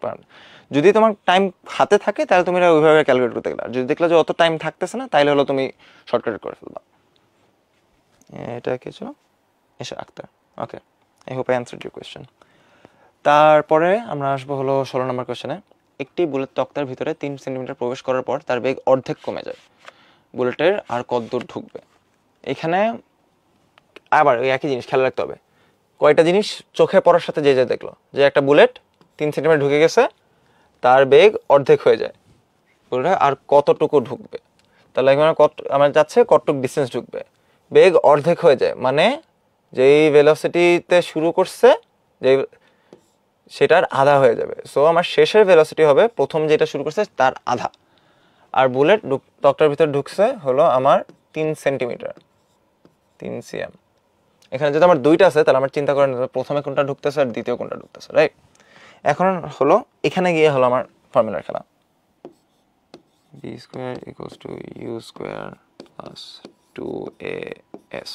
যদি তোমার টাইম হাতে থাকে তাহলে তুমি ওইভাবে ক্যালকুলেট করতে গেলে, যদি দেখলে যে অত টাইম থাকতেছে না তাহলে হলো তুমি শর্টকাট করে ফেলবা। এটা কিছু এসে আক্তার, okay, I hope I answered your question. তারপরে আমরা আসবো হলো 16 নম্বর কোয়েশ্চেনে। একটি বুলেট তক্তার ভিতরে 3 সেন্টিমিটার প্রবেশ করার পর তার বেগ অর্ধেক কমে যায়, বুলেটের আর কত দূর ঢুকবে? এখানে আবার ওই একই জিনিস খেয়াল রাখতে হবে, কয়টা জিনিস চোখে পড়ার সাথে যে দেখলো যে একটা বুলেট 3 সেন্টিমিটার ঢুকে গেছে, তার বেগ অর্ধেক হয়ে যায়, বুলেট আর কতটুকু ঢুকবে? তাহলে এখানে আমার যাচ্ছে কতটুকু ডিস্টেন্স ঢুকবে, বেগ অর্ধেক হয়ে যায় মানে যেই ভেলোসিটিতে শুরু করছে, যে সেটার আধা হয়ে যাবে। সো আমার শেষের ভেলোসিটি হবে প্রথম যেটা শুরু করছে তার আধা। আর বুলেট ত্বকটার ভিতর ঢুকছে হলো আমার 3 সেন্টিমিটার, 3 cm। এখানে যদি আমার দুইটা আছে তাহলে আমার চিন্তা করেন প্রথমে কোনটা ঢুকতেছে আর দ্বিতীয় কোনটা ঢুকতেছে, রাইট? এখন হলো এখানে গিয়ে হলো আমার ফর্মুলার খেলা, b square equals two u square plus 2as।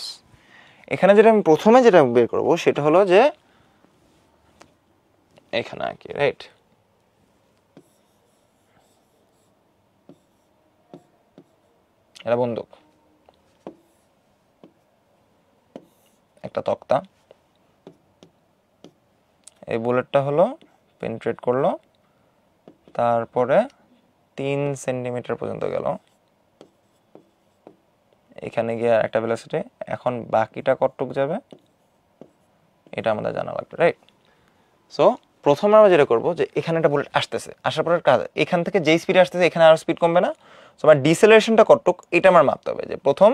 এখানে যেটা আমি প্রথমে যেটা বের করব সেটা হলো যে এখানে আঁকি, রাইট? এটা বন্দুক, একটা তক্তা, এই বুলেটটা হলো পেনিট্রেট করলো, তারপরে 3 সেন্টিমিটার পর্যন্ত গেল, এখানে গিয়ে একটা ভেলোসিটি। এখন বাকিটা কতটুক যাবে এটা আমাদের জানা লাগবে, রাইট? সো প্রথমে আমরা যেটা করবো যে এখানে একটা বুলেট আসতেছে, আসার পরে কাজ এখান থেকে যেই স্পিডে আসতেছে এখানে আরো স্পিড কমবে না। সো আমার ডিসেলারেশনটা কতটুক এটা আমার মাপতে হবে, যে প্রথম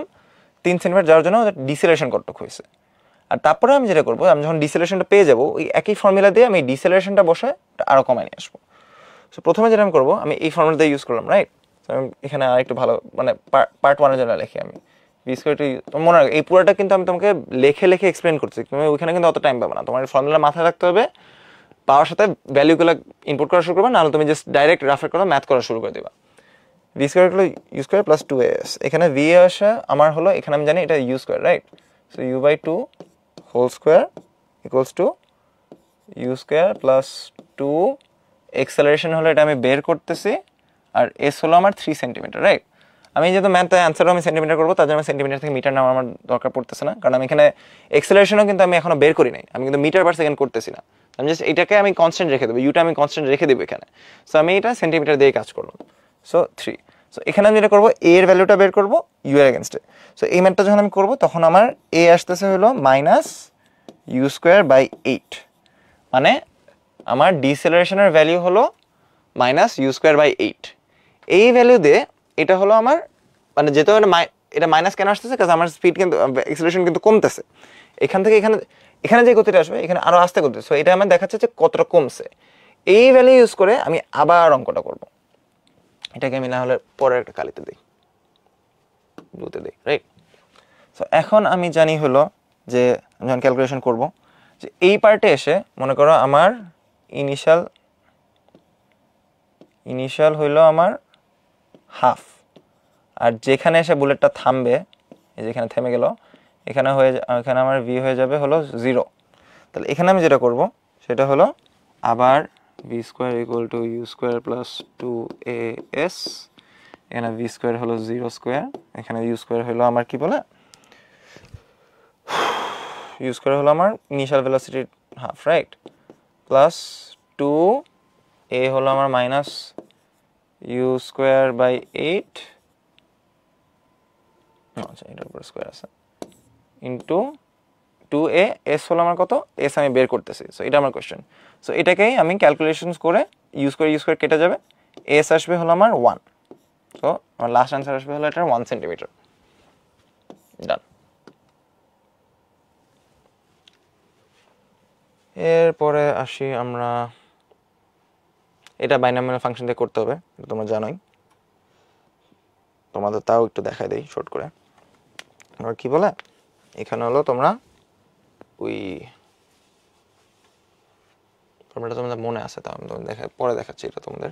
3 সেন্টিমিটার যাওয়ার জন্য ডিসেলারেশন কতটুক হয়েছে। আর তারপরে আমি যেটা করবো, আমি যখন ডিসেলারেশনটা পেয়ে যাবো ওই একই ফর্মুলা দিয়ে আমি ডিসেলারেশনটা বসে আরো কমায় নিয়ে আসবো। সো প্রথমে যেটা আমি করবো, আমি এই ফর্মুলা দিয়ে ইউজ করলাম, রাইট? এখানে আর একটু ভালো মানে পার্ট 1 এর জন্য লিখি আমি বি স্কয়ার টু, মনে রাখো এই পুরোটা কিন্তু আমি তোমাকে লেখে লেখে এক্সপ্লেন করছি, তুমি ওইখানে কিন্তু অত টাইম পাবে না, তোমার ফর্মুলা মাথায় রাখতে হবে, পাওয়ার সাথে ভ্যালুগুলো ইনপুট করা শুরু করবে, নাহলে তুমি জাস্ট ডাইরেক্ট রাফের করে ম্যাথ করা শুরু করে দিবা। ভি স্কয়ার হলো ইউ স্কয়ার প্লাস 2as, এখানে ভি আসে আমার হলো, এখানে আমি জানি এটা u square, right? So u by 2 whole square equals to u square plus 2, acceleration হলো এটা আমি বের করতেছি, আর এস হলো আমার 3 সেন্টিমিটার, রাইট? আমি যেহেতু ম্যাথে অ্যান্সারও আমি সেন্টিমিটার করবো, তার জন্য আমি সেন্টিমিটার থেকে মিটার নেওয়া আমার দরকার পড়তেছে না, কারণ আমি এখানে এক্সেলারেশনও কিন্তু আমি এখনো বের করি নাই, আমি কিন্তু মিটার পার সেকেন্ড করতেছি না, আমি জাস্ট এটাকে আমি কনস্ট্যান্ট রেখে দেবো, ইউটা আমি কনস্ট্যান্ট রেখে দেবো এখানে। সো আমি এটা সেন্টিমিটার দিয়ে কাজ করলাম। সো 3। সো এখানে আমি যেটা করবো, এ এর ভ্যালুটা বের করবো ইউ এর এগেনস্টে। সো এই ম্যাথটা যখন আমি করবো তখন আমার এ আসতেছে হলো মাইনাস ইউ স্কোয়ার বাই 8, মানে আমার ডিসেলারেশনের ভ্যালু হলো মাইনাস ইউ স্কোয়ার বাই 8। এই ভ্যালু দিয়ে এটা হলো আমার, মানে যেহেতু এটা মাইনাস কেন আসতেছে, কারণ আমার স্পিড কিন্তু এক্সেলারেশন কিন্তু কমতেছে, এখান থেকে এখানে যে গতিটা আসবে এখানে আরো আস্তে গতি, সো এটা আমার দেখাচ্ছে যে কতটা কমছে। এই ভ্যালু ইউজ করে আমি আবার অঙ্কটা করব, এটাকে আমি না হলে পরের একটা কালিতে দিই, ব্লুতে দিই, রাইট? সো এখন আমি জানি হলো যে আমি যখন ক্যালকুলেশন করব, যে এই পার্টে এসে মনে করো আমার ইনিশিয়াল হইলো আমার হাফ, আর যেখানে এসে বুলেটটা থামবে, এই যেখানে থেমে গেল, এখানে আমার ভি হয়ে যাবে হলো 0। তাহলে এখানে আমি যেটা করব সেটা হলো আবার v square equal to you square plus 2as, এখানে ভি স্কোয়ার হলো 0 স্কোয়ার, এখানে ইউ স্কোয়ার হলো আমার কি বলে, ইউ স্কোয়ার হলো আমার initial velocity half, right? Plus 2a হলো আমার মাইনাস ইউ স্কোয়ার বাই 8, আচ্ছা এটার উপর স্কোয়ার আছে, ইন্টু 2a, এস হলো আমার কত, এস আমি বের করতেছি, সো এটা আমার কোয়েশ্চেন। সো এটাকেই আমি ক্যালকুলেশনস করে ইউ স্কোয়ার কেটে যাবে, এস আসবে হলো আমার 1, সো আমার লাস্ট অ্যান্সার আসবে হলো এটার 1 সেন্টিমিটার। ডান। এরপরে আসি আমরা, এটা বাইনোমিয়াল ফাংশন দিয়ে করতে হবে, এটা তোমরা জানোই, তোমাদের তাও একটু দেখাই দেই শর্ট করে। আর কি বলে এখানে হলো তোমরা ওই ফর্মুলাটা তোমাদের মনে আছে, তাও আমি তোমাদের পরে দেখাচ্ছি এটা তোমাদের।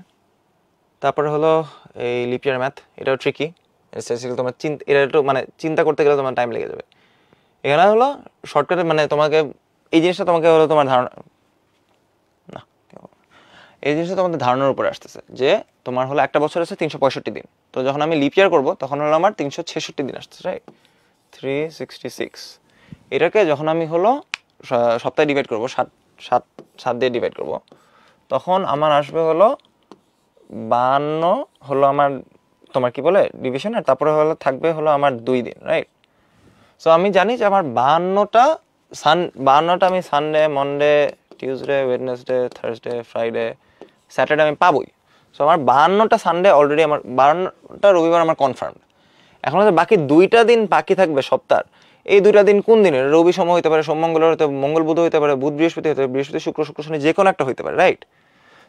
তারপরে হলো এই লিপিয়ার ম্যাথ, এটাও ট্রিকি, তোমার এটা একটু মানে চিন্তা করতে গেলে তোমার টাইম লেগে যাবে। এখানে হলো শর্টকাটে মানে তোমাকে এই জিনিসটা তোমাকে হলো তোমার ধারণা না, এই জিনিসটা তোমাদের ধারণার উপরে আসতেছে যে তোমার হলো একটা বছর আছে 365 দিন, তো যখন আমি লিপ ইয়ার করবো তখন হলো আমার 366 দিন আসতেছে, রাইট? 366, এটাকে যখন আমি হলো সপ্তাহে ডিভাইড করবো, 7 দিয়ে ডিভাইড করবো, তখন আমার আসবে হলো 52 হলো আমার তোমার কি বলে ডিভিশন, আর তারপরে হলো থাকবে হলো আমার 2 দিন, রাইট? সো আমি জানি যে আমার 52টা আমি Sunday, Monday, Tuesday, Wednesday, Thursday, Friday, Saturday আমি পাবোই। সো আমার 52টা সানডে অলরেডি, আমার 52টা রবিবার আমার কনফার্ম। এখন হচ্ছে বাকি 2টা দিন বাকি থাকবে সপ্তাহ, এই দুইটা দিন কোন দিনের, রবি সময় হতে পারে, সোম মঙ্গলবার হতে পারে, মঙ্গল বুধ হতে পারে, বুধ বৃহস্পতি হতে পারে, বৃহস্পতি শুক্র শুক্র শনি, যে কোনো একটা হতে পারে, রাইট?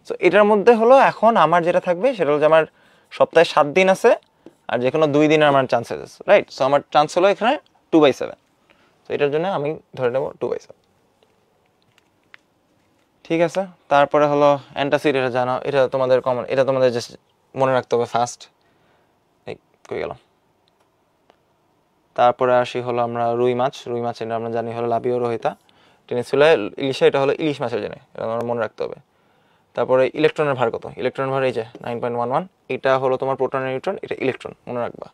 সো এটার মধ্যে হলো এখন আমার যেটা থাকবে সেটা হলো যে আমার সপ্তাহে 7 দিন আছে আর যে কোনো 2 দিনের আমার চান্সেস আছে, রাইট? সো আমার চান্স হলো এখানে 2/7। তো এটার জন্য আমি ধরে নেব 2/7। ঠিক আছে, তারপরে হলো অ্যান্টাসিড, এটা জানো, এটা তোমাদের কমন, এটা তোমাদের জাস্ট মনে রাখতে হবে ফার্স্ট। এই কই গেল? তারপরে আসি হলো আমরা রুই মাছ, রুই মাছ এটা আমরা জানি হলো লাবিও রোহিতা, টেনিসুলা ইলিশা, এটা হলো ইলিশ মাছের জন্য, এটা আমরা মনে রাখতে হবে। তারপরে ইলেকট্রনের ভার কত? ইলেকট্রনের ভার এই যে 9.11, এটা হলো তোমার প্রোটন আর নিউট্রন, এটা ইলেকট্রন মনে রাখবা।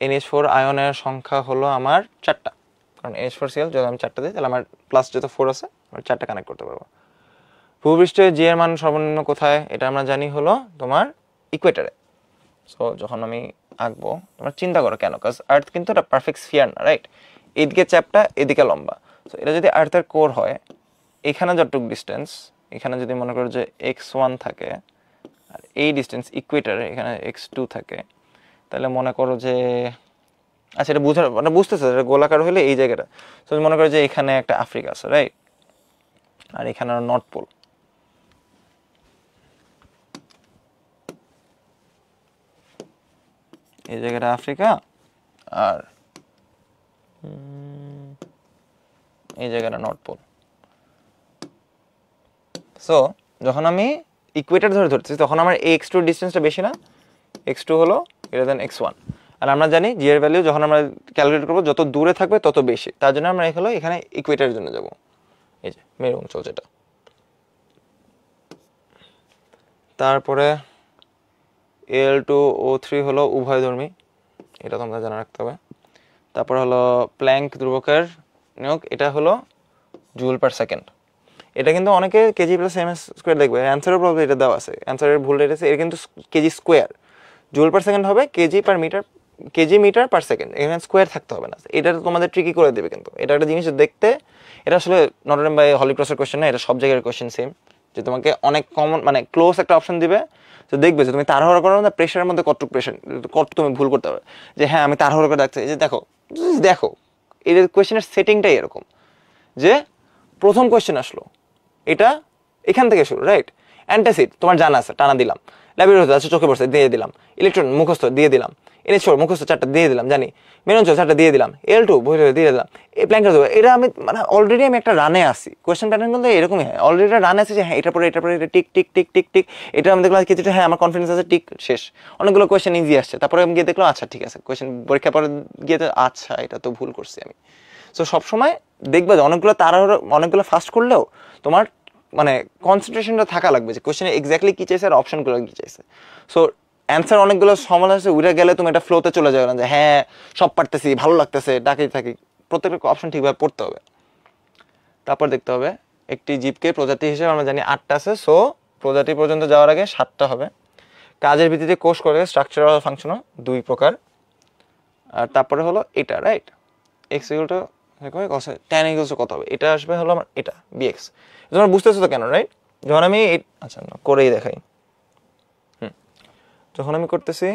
NH4 আয়নের সংখ্যা হলো আমার 4টা, কারণ NH4Cl যদি আমি 4টা দিই তাহলে আমার প্লাস যত 4 আছে আমি 4টা কানেক্ট করতে পারবো। ভূপৃষ্ঠে জি এর মান সর্বনিম্ন কোথায়? এটা আমরা জানি হলো তোমার ইকুয়েটারে। সো যখন আমি আঁকবো তোমরা চিন্তা করো কেন, কারণ আর্থ কিন্তু একটা পারফেক্ট স্ফিয়ার না, রাইট? এদিকে চ্যাপটা, এদিকে লম্বা। সো এটা যদি আর্থের কোর হয়, এখানে যতটুকু ডিস্টেন্স, এখানে যদি মনে করো যে x1 থাকে আর এই ডিস্টেন্স ইকুয়েটারে এখানে x2 থাকে, তাহলে মনে করো যে, আচ্ছা এটা বুঝার মানে বুঝতেছে, এটা গোলাকার হলে এই জায়গাটা, সো মনে করো যে এখানে একটা আফ্রিকা আছে, রাইট? আর এখানে নর্থ পোল। এই জায়গাটা আফ্রিকা আর এই জায়গাটা নর্থ পোল। সো যখন আমি ইকুয়েটার ধরে ধরছি তখন আমার x2 ডিস্টেন্সটা বেশি না? x2 হলো গ্রেটার দ্যান x1। আর আমরা জানি জি এর ভ্যালু যখন আমরা ক্যালকুলেট করবো যত দূরে থাকবে তত বেশি, তার জন্য আমরা হলো এখানে ইকুয়েটারের জন্য যাব, এই যে মেরু অঞ্চল যেটা। তারপরে Al2O3 হলো উভয়ধর্মী, এটা তোমরা জানা রাখতে হবে। তারপর হলো প্ল্যাঙ্ক ধ্রুবকের নিয়োগ, এটা হলো জুল পার সেকেন্ড। এটা কিন্তু অনেকে কেজি প্লাস এম স্কোয়ার দেখবে, অ্যান্সারের প্রবলেম এটা দেওয়া আছে, অ্যান্সারের ভুল রেখেছে, এটা কিন্তু KG square. Joule per second হবে KG per metre, KG metre per second, এখানে স্কোয়ার থাকতে হবে না। এটা তোমাদের ট্রিকি করে দেবে, কিন্তু এটা একটা জিনিস দেখতে, এটা আসলে নটরডেম বা হলি ক্রসের কোয়েশ্চেন না, এটা সব জায়গার কোয়েশ্চেন সেম, যে তোমাকে অনেক কমন মানে ক্লোজ একটা অপশন দিবে, তো দেখবে যে তুমি তাড়াহুড়ো করো না, প্রেশারের মধ্যে কতটুকু প্রেশার, কত তুমি ভুল করতে পারবে, যে হ্যাঁ আমি তাড়াহুড়ো করে দেখছি, এই যে দেখো দেখো এই কোয়েশ্চেনের সেটিংটাই এরকম, যে প্রথম কোয়েশ্চেন আসলো এটা এখান থেকে শুরু, রাইট? অ্যান্টাসিড তোমার জানা আছে, টানা দিলাম। ল্যাবির হতে আছে, চোখে পড়ছে, দিয়ে দিলাম। ইলেকট্রন মুখস্থ, দিয়ে দিলাম। NH4 মুখস্থ 4টা দিয়ে দিলাম, জানি। মেরঞ্চল 4টা দিয়ে দিলাম। L2 বই দিয়ে দিলাম। এই প্ল্যাঙ্কের এটা আমি মানে অলরেডি আমি একটা রানে আসি, কোয়েশ্চেন প্যাটার্ন কিন্তু এরকমই হয়, অলরেডি একটা রানে আছে যে হ্যাঁ এটার পরে এটা tick tick tick tick tick, এটা আমি দেখলাম কিছুটা হ্যাঁ আমার কনফিডেন্স আছে, টিক শেষ। অনেকগুলো কোয়েশ্চেন ইজি আসছে, তারপরে আমি গিয়ে দেখলাম আচ্ছা ঠিক আছে, কোয়েশ্চেন পরীক্ষা পরে গিয়ে আচ্ছা এটা তো ভুল করছি আমি। সো সবসময় দেখবা যে অনেকগুলো তাড়াহুড়ো, অনেকগুলো ফাস্ট করলেও তোমার মানে কনসেন্ট্রেশনটা থাকা লাগবে যে কোশ্চেনে এক্স্যাক্টলি কি চাইছে আর অপশনগুলো কি চাইছে। সো অ্যান্সার অনেকগুলো সমাধান আছে, উঠে গেলে তুমি এটা ফ্লোতে চলে যাবে না, যে হ্যাঁ সব পারতেছি, ভালো লাগতেছে, ডাকে থাকি, প্রত্যেকটা অপশন ঠিকভাবে পড়তে হবে। তারপর দেখতে হবে একটি জীবকে প্রজাতি হিসেবে আমরা জানি 8টা আছে, সো প্রজাতি পর্যন্ত যাওয়ার আগে 7টা হবে। কাজের ভিত্তিতে কোষ করে স্ট্রাকচারাল ফাংশনও 2 প্রকার। আর তারপরে হলো এটা, right? X equal to tan equal to কত হবে, এটা আসবে হলো আমার এটা bx। তোমরা বুঝতেছো তো কেন, রাইট? যখন আমি আচ্ছা করেই দেখাই, যখন আমি করতেছি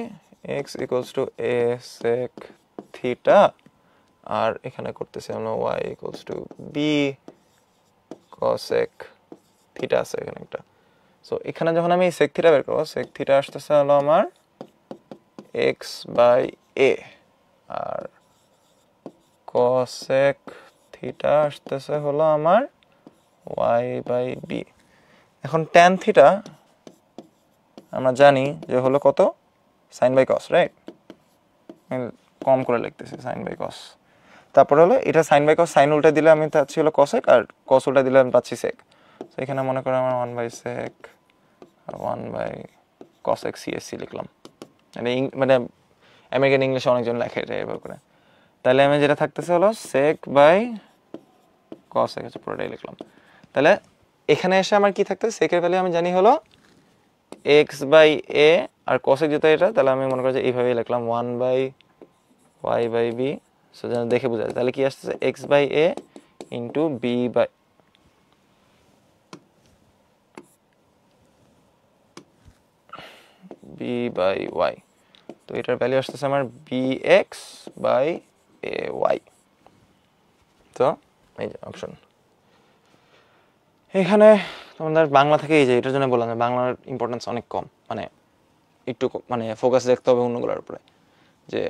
x equals to a sec theta, আর এখানে করতেছি আমরা y equals to b cosec theta আছে এখানে একটা। সো এখানে যখন আমি sec থিটা বের করব, sec থিটা আসতেছে হলো আমার x বাই a, আর cosec থিটা আসতেছে হলো আমার y বাই b। এখন tan থিটা আমরা জানি যে হলো কত, sin বাই cos, রাইট? কম করে লিখতেছি sin বাই cos। তারপরে হলো এটা sin বাই cos, sin উল্টা দিলে আমি পাচ্ছি হলো cosec, আর cos উল্টা দিলে আমি পাচ্ছি sec। তো এখানে মনে করো আমার 1 বাই sec আর 1 বাই cosec CSC লিখলাম, মানে আমেরিকান ইংলিশে অনেকজন লেখে এটা এভাবে করে। তাহলে আমি যেটা থাকতেছে হলো sec বাই cosec, পুরোটাই লিখলাম। তাহলে এখানে এসে আমার কি থাকতেছে, sec এর ভ্যালু আমি জানি হলো x বাই a, আর cosec যেটা এটা, তাহলে আমি মনে করি যে এইভাবেই লিখলাম 1 by y by b। So যেন দেখে বোঝা যায়, তাহলে কি আসতেছে x by a into b by y। তো এটার ভ্যালু আসতেছে আমার bx বাই ay। তো এই যে অপশন এখানে তোমাদের বাংলা থেকে এই যে এটার জন্য বললাম যে বাংলার ইম্পর্টেন্স অনেক কম, মানে একটু মানে ফোকাস রাখতে হবে অন্যগুলোর উপরে। যে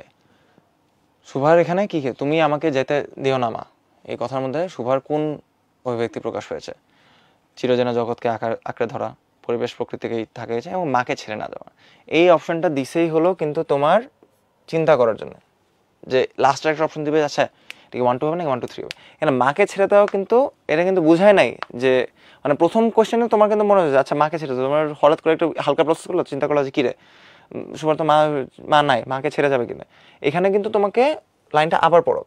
সুভার এখানে কি তুমি আমাকে যেতে দিও না মা, এই কথার মধ্যে সুভার কোন অভিব্যক্তি প্রকাশ হয়েছে? চিরজেনা জগৎকে আঁকড়ে ধরা, পরিবেশ প্রকৃতিকেই থাকে এবং মাকে ছেড়ে না যাওয়া। এই অপশনটা দিছেই হলো কিন্তু তোমার চিন্তা করার জন্য, যে লাস্ট একটা অপশন দিবে আচ্ছা ঠিক 1 2 হবে না 1 2 3 হবে। এখানে মাকে ছেড়ে দেওয়া কিন্তু এটা কিন্তু বোঝায় নাই যে মানে প্রথম কোয়েশ্চেনে তোমার কিন্তু মনে হচ্ছে আচ্ছা মাকে ছেড়ে দেবো, তোমার হঠাৎ করে একটু হালকা প্রসেস করলো, চিন্তা করলো যে কিরে সুভার তো মা নাই, মাকে ছেড়ে যাবে কিনা। এখানে কিন্তু তোমাকে লাইনটা আবার পড়ো,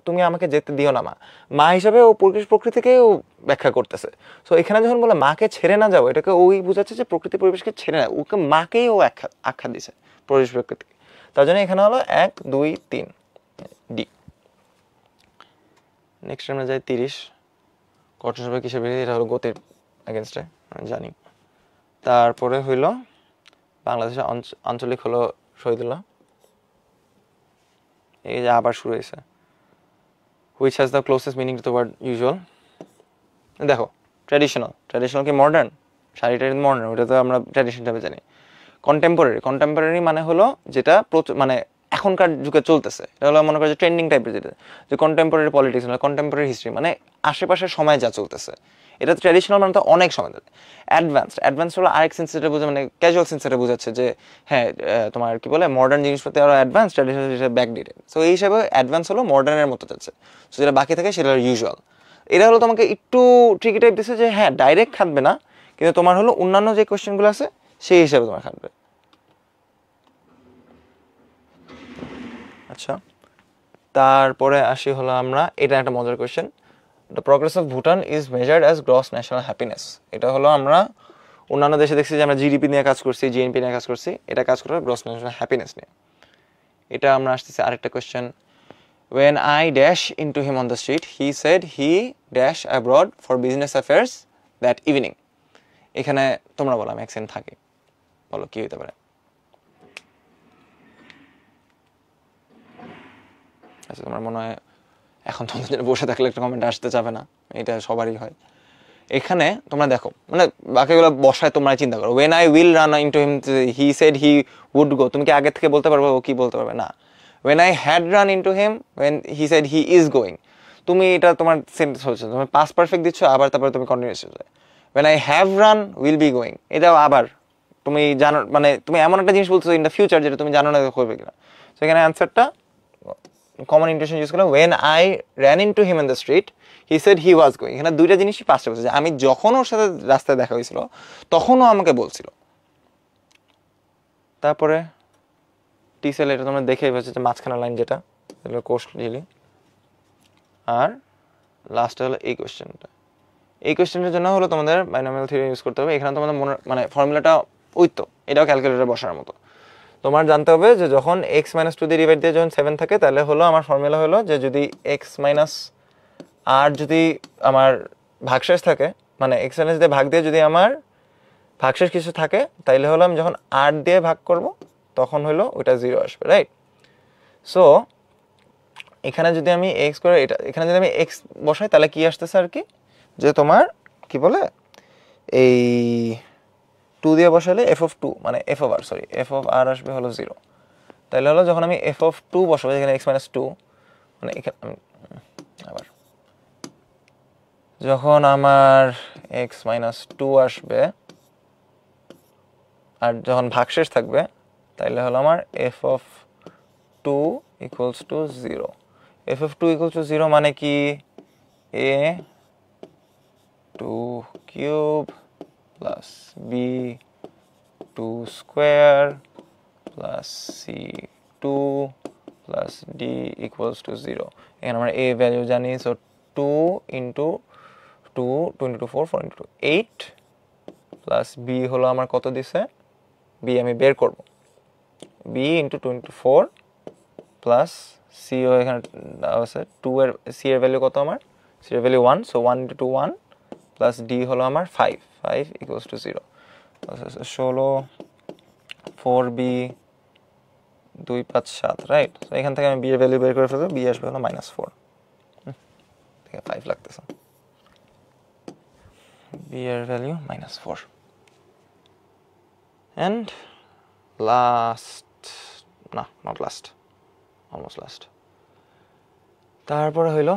তুমি আমাকে যেতে দিও না মা, মা হিসাবে ও পরিবেশ প্রকৃতিকেও ব্যাখ্যা করতেছে। সো এখানে যখন বলে মাকে ছেড়ে না যাও, এটাকে ওই বোঝাচ্ছে যে প্রকৃতি পরিবেশকে ছেড়ে না, ওকে মাকেই ও আখ্যা দিছে পরিবেশ প্রকৃতিকে। তার জন্য এখানে হলো 1 2 3 ডি। নেক্সট আমরা যাই 30, কঠোর হিসেবে কিসের বিরোধী? এটা হলো গতির এগেনস্টে, আমি জানি। তারপরে হইল বাংলাদেশের আঞ্চলিক হলো শহীদুল্লাহ, এই যে আবার শুরু হয়েছে। Which has the closest meaning to the word usual? দেখো ট্র্যাডিশনাল কি মডার্ন? শাড়িটা মডার্ন, ওটা তো আমরা ট্র্যাডিশন হিসাবে জানি। কন্টেম্পোরারি মানে হলো যেটা মানে এখনকার যুগে চলতেছে, এটা হলো মনে করো যে ট্রেন্ডিং টাইপের, যেটা যে কন্টেম্পোরারি পলিটিক্স মানে কন্টেম্পোরারি হিস্ট্রি, মানে আশেপাশের সময় যা চলতেছে। এটা ট্র্যাডিশনাল মানে তো অনেক সময় ধরে। অ্যাডভান্স হলো আরেক সেন্স, যেটা বোঝা মানে ক্যাজুয়াল সেন্স, এটা বোঝাচ্ছে যে হ্যাঁ তোমার কি বলে মডার্ন জিনিসপত্র আরো অ্যাডভান্স, ট্র্যাডিশনাল জিনিস ব্যাকডেটেড। সো এই হিসাবে অ্যাডভান্স হলো মডার্নের মতো যাচ্ছে, সো যেটা বাকি থাকে সেটা ইউজুয়াল। এটা হলো তোমাকে একটু ট্রিকি টাইপ দিচ্ছে যে হ্যাঁ ডাইরেক্ট খাটবে না, কিন্তু তোমার হলো অন্যান্য যে কোয়েশ্চেনগুলো আছে সেই হিসাবে তোমার খাটবে। আচ্ছা, তারপরে আসি হলো আমরা, এটা একটা মজার question, the progress of Bhutan is measured as gross national happiness. এটা হলো আমরা অন্যান্য দেশে দেখছি যে আমরা জিডিপি নিয়ে কাজ করছি, জিএনপি নিয়ে কাজ করছি, এটা কাজ করে গ্রস ন্যাশনাল হ্যাপিনেস নিয়ে। এটা আমরা আসতেছি আরেকটা question, when I dash into him on the street he said he dash abroad for business affairs that evening. এখানে তোমরা বলো, আমি অ্যাকসেন্ট থাকি, বলো কি হতে পারে? আচ্ছা তোমার মনে হয় এখন তোমাদের জন্য বসে থাকলে একটা কমেন্ট আসতে যাবে না, এটা সবারই হয়। এখানে তোমরা দেখো মানে বাকিগুলো বসায় তোমরা চিন্তা করো, when I will run into him he said he would go, তুমি কি আগে থেকে বলতে পারবে ও কি বলতে পারবে? না। when I had run into him when he said he is going, তুমি এটা তোমার সেন্টেন্স হচ্ছে, তুমি পাস্ট পারফেক্ট দিচ্ছ, আবার তারপরে তুমি কন্টিনিউয়াস হচ্ছে when I have run will be going, এটাও আবার তুমি জানো, মানে তুমি এমন একটা জিনিস বলছো ইন দ্য ফিউচার যেটা তুমি জানো না হবে কিনা। সো এখানে অ্যান্সারটা কমন ইন্টেনশন ইউজ করলাম, when I ran into him in the street he said he was going। এখানে দুইটা জিনিসই পাস্টে বলছে, যে আমি যখন ওর সাথে রাস্তায় দেখা হয়েছিল তখনও আমাকে বলছিল। তারপরে টিসেল, এটা তোমরা দেখেই পাচ্ছ যে মাঝখানে লাইন যেটা এগুলো কোর্স রিলি। আর লাস্টে হলো এই কোয়েশ্চেনটা, এই কোয়েশ্চেনের জন্য হলো তোমাদের বাইনোমিয়াল থিওরি ইউজ করতে হবে। এখানে তোমাদের মনে মানে ফর্মুলাটা ওই তো এটাও ক্যালকুলেটরে বসার মতো। তোমার জানতে হবে যে যখন x - 2 দিয়ে ডিভাইড দিয়ে যখন 7 থাকে, তাহলে হলো আমার ফর্মুলা হলো যে যদি x - r যদি আমার ভাগশেষ থাকে, মানে x - দিয়ে ভাগ দিয়ে যদি আমার ভাগশেষ কিছু থাকে, তাইলে হলো আমি যখন r দিয়ে ভাগ করব তখন হলো ওইটা 0 আসবে, রাইট? সো এখানে যদি আমি x করে এটা এখানে যদি আমি x বসাই তাহলে কি আসতেছে আর কি, যে তোমার কি বলে এই 2 দিয়ে বসালে f of 2 মানে f of r আসবে হলো 0। তাহলে হলো যখন আমি f of 2 বসাবো, এখানে x - 2 মানে এখানে আবার যখন আমার x - 2 আসবে আর যখন ভাগশেষ থাকবে, তাহলে হলো আমার f of 2 equals to 0। f of 2 equals to 0 মানে কি a 2 cube plus b 2 square plus c 2 plus d equals to 0। এখানে আমরা a ভ্যালু জানি, so 2 into 2 2 into 4 4 into 8 plus b হলো আমার কত দিছে, b আমি বের করব, b into 2 into 4 plus c ও এখানে আছে 2 এর c এর ভ্যালু কত আমার, c এর value 1, so 1 into 1 plus d হলো আমার 5 equals to 0। 16 4b 2 5 7, right? So এখান থেকে আমি b এর ভ্যালু বের করে ফেলবো, b আসবে হলো -4। থেকে 5 লাগতেছে, b এর ভ্যালু -4 and last না not last almost last তারপরে হইল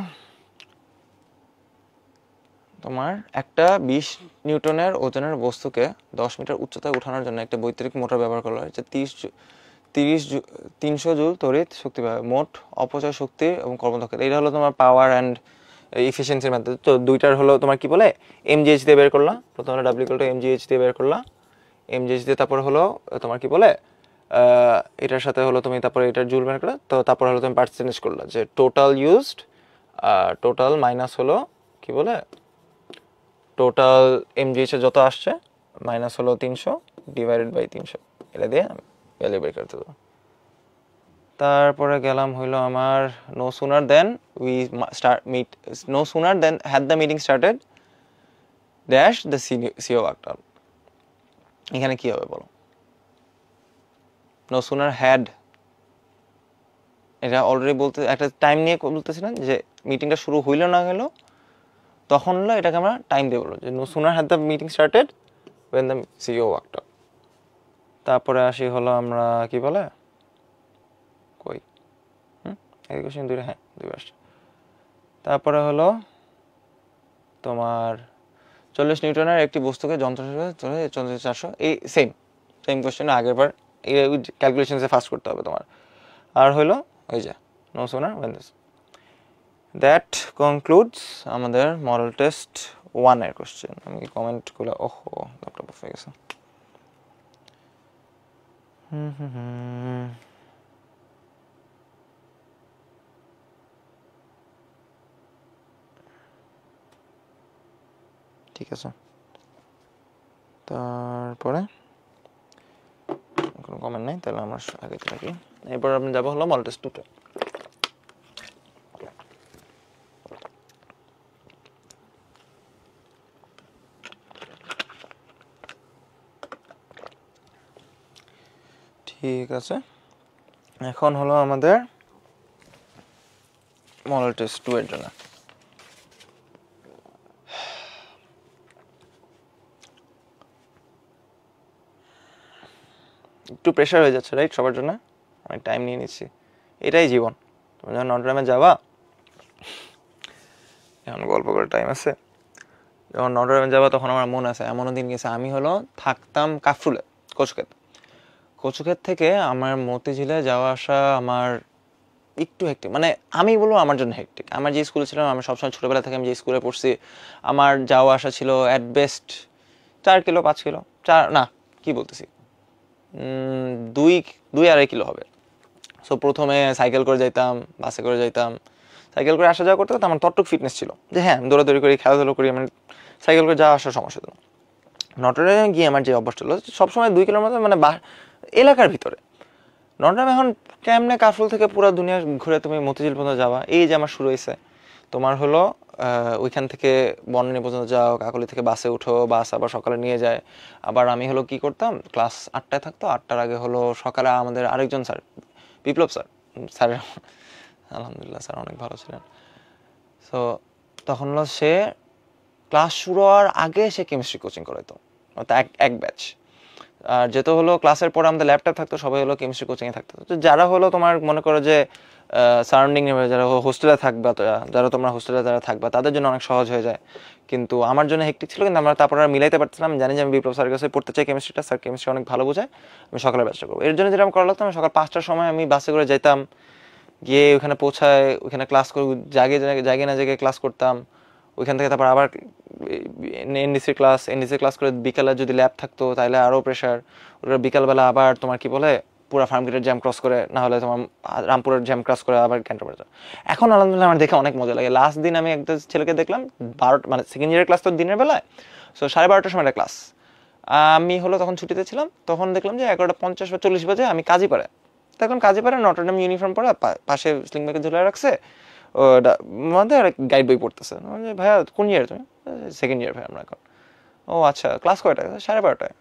তোমার একটা 20 নিউটনের ওজনের বস্তুকে 10 মিটার উচ্চতায় উঠানোর জন্য একটা বৈদ্যুতিক মোটর ব্যবহার করা হয়, যে 300 জুল তড়িৎ শক্তি পাবে, মোট অপচয় শক্তি এবং কর্মদক্ষতা। এটা হলো তোমার পাওয়ার অ্যান্ড ইফিসিয়েন্সির মধ্যে। তো দুইটার হলো তোমার কি বলে এমজিএইচ দিয়ে বের করলা, প্রথমে ডাব্লিউ ইকুয়াল টু এমজিএইচ দিয়ে বের করলা, এমজিএইচ দিয়ে তারপর হলো তোমার কি বলে এটার সাথে হলো তুমি তারপরে এটার জুল বের করলা, তো তারপর হলো তুমি পার্সেন্টেজ করলা যে টোটাল ইউজড টোটাল মাইনাস হলো কি বলে টোটাল এমজিএইচ এ যত আসছে মাইনাস হলো 300 ডিভাইডেড বাই 300, এটা দিয়ে ভ্যালু বের করতে দেবো। তারপরে গেলাম হইলো আমার no sooner then had the meeting started dash the CEO worked out. এখানে কি হবে বলো? নো সুনার হ্যাড, এটা অলরেডি বলতে একটা টাইম নিয়ে বলতেছি না যে মিটিংটা শুরু হইলো না হলো, তখন হলো এটাকে আমরা টাইম দিয়ে বলবো যে no sooner had the meeting started when the CEO worked out. তারপরে আসি হলো আমরা কি বলে কই এই কোশ্চেন দুইটা, হ্যাঁ দুই আসছে। তারপরে হলো তোমার 40 নিউটনের একটি বস্তুকে যন্ত্র 400, এই সেম কোশ্চেন আগের বার, এই ক্যালকুলেশনসে ফাস্ট করতে হবে তোমার। আর হলো ওই যে no sooner when this. That concludes আমাদের মডেল টেস্ট 1 এর কোশ্চেন। আমি কমেন্টগুলো ওহো ল্যাপটপ অফ হয়ে গেছে। ঠিক আছে, তারপরে কোনো কমেন্ট নাই, তাহলে আমরা আগে থাকি। এরপর আমি যাবো হলো মডেল টেস্ট 2-তে। ঠিক আছে, এখন হলো আমাদের মডেল টেস্ট 2 এর জন্য একটু প্রেশার হয়ে যাচ্ছে, রাইট? সবার জন্য অনেক টাইম নিয়ে নিচ্ছি, এটাই জীবন। তুমি যখন নটরডেমে যাবা, এখন গল্প করে টাইম আছে, যখন নটরডেমে যাবা তখন আমার মনে আছে এমনও দিন গেছে আমি হলো থাকতাম কাফরুলে, কচুক্ষেত থেকে আমার মতিঝিলে যাওয়া আসা আমার একটু হেক্টিক, মানে আমি বলবো আমার জন্য হেক্টিক। আমার যে স্কুলে ছিলাম, আমি সবসময় ছোটোবেলা থেকে আমি যে স্কুলে পড়ছি, আমার যাওয়া আসা ছিল অ্যাট বেস্ট 4 কিলো 5 কিলো, 4 না কি বলতেছি 2-2.5 কিলো হবে। সো প্রথমে সাইকেল করে যাইতাম, বাসে করে যাইতাম, সাইকেল করে আসা যাওয়া করতে করতে আমার ততটুকু ফিটনেস ছিল যে হ্যাঁ দৌড়াদৌড়ি করি, খেলাধুলো করি, আমি সাইকেল করে যাওয়া আসার সমস্যা ছিল। নটরডেমে গিয়ে আমার যে অভ্যাসটা হলো সবসময় 2 কিলোর মধ্যে, মানে এলাকার ভিতরে। নটরডেম এখন কেমনে কাফরুল থেকে পুরো দুনিয়া ঘুরে তুমি মতিঝিল পর্যন্ত যাওয়া, এই যে আমার শুরু হয়েছে। তোমার হলো ওইখান থেকে বনানী পর্যন্ত যাও, কাকলি থেকে বাসে উঠো, বাস আবার সকালে নিয়ে যায়। আবার আমি হলো কি করতাম, ক্লাস 8টায় থাকতো, 8টার আগে হলো সকালে আমাদের আরেকজন স্যার, বিপ্লব স্যার আলহামদুলিল্লাহ স্যার অনেক ভালো ছিলেন। সো তখন হলো সে ক্লাস শুরু হওয়ার আগে সে কেমিস্ট্রি কোচিং করাইতো, এক ব্যাচ। আর যেহেতু হলো ক্লাসের পরে আমাদের ল্যাপটপ থাকতো, সবাই হলো কেমিস্ট্রি কোচিংয়ে থাকতো। তো যারা হলো তোমার মনে করো যে সারাউন্ডিং যারা হোস্টেলে থাকবা, যারা তোমরা হোস্টেলে যারা থাকবা তাদের জন্য অনেক সহজ হয়ে যায়, কিন্তু আমার জন্য হেক্টিক ছিল। কিন্তু আমরা তারপর আর মিলাইতে পারছিলাম। আমি জানি যে আমি বিপ্লব স্যারের কাছে পড়তে চাই কেমিস্ট্রিটা, স্যার কেমিস্ট্রি অনেক ভালো বোঝায়, আমি সকালে ব্যাচটা করবো। এর জন্য যেটা আমি করা লাগতো, আমি সকাল 5টার সময় আমি বাসে করে যেতাম, গিয়ে ওখানে পৌঁছায় ওইখানে ক্লাস করে জাগে না জেগে ক্লাস করতাম। ওইখান থেকে তারপর আবার এনডিসি ক্লাস করে বিকালে যদি ল্যাব থাকতো তাহলে আরও প্রেশার। ওটা বিকালবেলা আবার তোমার কি বলে পুরো ফার্মগেটের জ্যাম ক্রস করে, না হলে তোমার রামপুরের জ্যাম ক্রস করে আবার ক্যান্টারবারি যাও। এখন আলহামদুলিল্লাহ আমার দেখে অনেক মজা লাগে। লাস্ট দিন আমি একটা ছেলেকে দেখলাম 12 মানে সেকেন্ড ইয়ারের ক্লাস তো দিনের বেলায়, সো 12:30টার সময় একটা ক্লাস। আমি হলো তখন ছুটিতে ছিলাম, তখন দেখলাম যে 11:50 বা 40 বাজে আমি কাজীপাড়ায়। তখন কাজীপাড়ায় নটরডেম ইউনিফর্ম পরে পাশে স্লিং ব্যাগে ঝুলে রাখছে, মধ্যে আর গাইড বই পড়তেছে। ভাইয়া কোন ইয়ার তুমি? সেকেন্ড ইয়ার ভাই আমরা এখন। ও আচ্ছা, ক্লাস কয়টায়? 12:30টায়।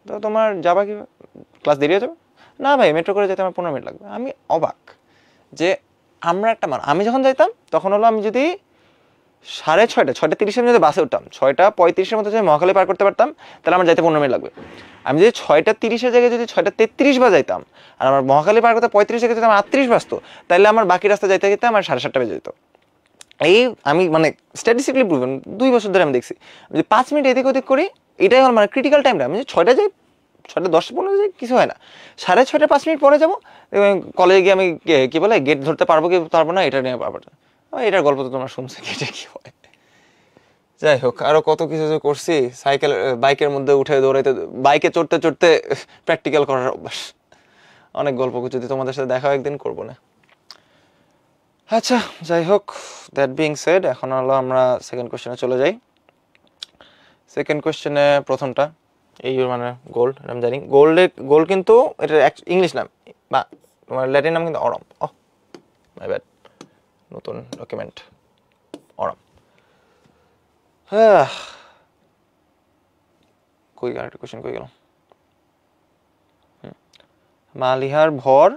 তো তোমার যাবা কি, ক্লাস দেরি হয়ে যাবে? না ভাই, মেট্রো করে যেতে আমার 15 মিনিট লাগবে। আমি অবাক যে আমরা একটা আমি যখন যাইতাম তখন হলো আমি যদি 6:30, 6:30 যদি বাসে উঠতাম, 6:35 মধ্যে যদি মহাখালী পার করতে পারতাম, তাহলে আমার যাইতে 15 মিনিট লাগবে। আমি যদি 6:30 জায়গায় যদি 6:33 বাজাইতাম, আর আমার মহাখালী পার করতে 35 জায়গায় যদি আমার 38 বাজতো, তাহলে আমার বাকি রাস্তা যাইতে যেতে আমার 7:30 বেজে যেত। এই আমি মানে স্ট্যাটিস্টিক্যালি প্রুভেন, 2 বছর ধরে আমি দেখছি, যদি 5 মিনিট এদিক ওদিক করি, এটাই আমার মানে ক্রিটিক্যাল টাইমটা। আমি যদি 6টা যাই, 6:10-15 যাই, কিছু হয় না। 6:30 5 মিনিট পরে যাবো, কলেজে গিয়ে আমি কি বলে গেট ধরতে পারবো কি পারবো না, এটা নিয়ে পারবো না। এটার গল্প তো তোমরা শুনছো, এটা কি হয়। যাই হোক, আরো কত কিছু যে করছি, সাইকেল বাইকের মধ্যে উঠে দৌড়াইতে, বাইকে চড়তে চড়তে প্র্যাকটিক্যাল করার অভ্যাস, অনেক গল্প। যদি তোমাদের সাথে দেখা একদিন করবো না। আচ্ছা, যাই হোক, দ্যাট বিং সেড, এখন হলো আমরা সেকেন্ড কোশ্চেনে চলে যাই। সেকেন্ড কোশ্চেনে প্রথমটা এই মানে গোল্ড, আমি জানি গোল্ড কিন্তু এটা ইংলিশ নাম বা তোমার ল্যাটিন নাম কিন্তু অরম। মাই ব্যাড, নতুন ডকুমেন্ট, অরম। কই আরেকটা কোশ্চেন কই গেল? মালিহার ভর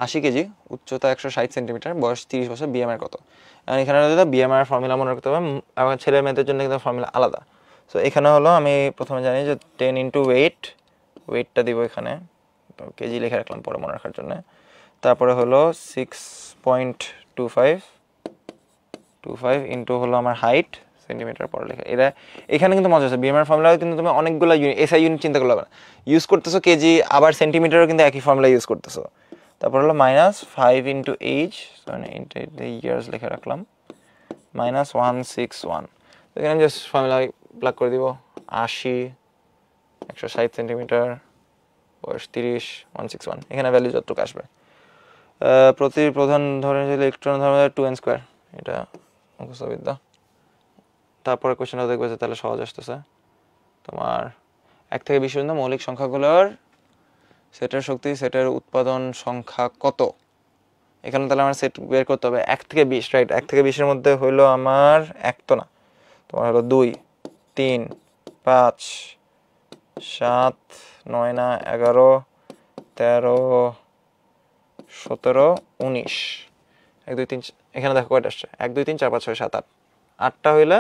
80 কেজি, উচ্চতা 160 সেন্টিমিটার, বয়স 30 বছর, বিএমআই কত? এখন এখানে বিএমআই ফর্মুলা মনে রাখতে হবে, এবং ছেলে মেয়েদের জন্য কিন্তু ফর্মুলা আলাদা। সো এখানে হলো আমি প্রথমে জানি যে 10 ইন্টু ওয়েটটা দিব এখানে, কেজি লিখে রাখলাম পরে মনে রাখার জন্য। তারপরে হলো 6.25 ইন্টু হলো আমার হাইট সেন্টিমিটার পরে লেখা। এরা এখানে কিন্তু মজা আছে, বিএমআই ফর্মুলা কিন্তু তুমি অনেকগুলো এসআই ইউনিট চিন্তা করলে হবে না, ইউজ করতেছো কেজি, আবার সেন্টিমিটারও কিন্তু একই ফর্মুলা ইউজ করতেছো। তারপর হলো -5 ইন্টু এইজ, ইয়ার্স লিখে রাখলাম, -161। এখানে জাস্ট ফর্মুলা প্লাগ করে দিব, 80, 160 সেন্টিমিটার, বয়স 30, 161। এখানে ভ্যালু যতটুকু আসবে। প্রতি প্রধান ধরনের ইলেকট্রন ধর্মের 2n², এটা মুখস্থবিদ্যা। তারপরে কোশ্চেনটা দেখবে যে তাহলে সহজ আসতেছে তোমার 1 থেকে 20 পর্যন্ত মৌলিক সংখ্যাগুলোর সেটের শক্তি, সেটের উৎপাদন সংখ্যা কত? এখানে তাহলে আমার সেট বের করতে হবে 1 থেকে 20, রাইট? 1 থেকে 20-এর মধ্যে হইলো আমার 1 তো না, তোমার হলো 2, 3, 5, 7, 9 না 11, 13, 17, 19, 1 2 3, এখানে দেখো কয়টা আসছে, 1 2 3 4 5 6 7 8, 8টা হইলে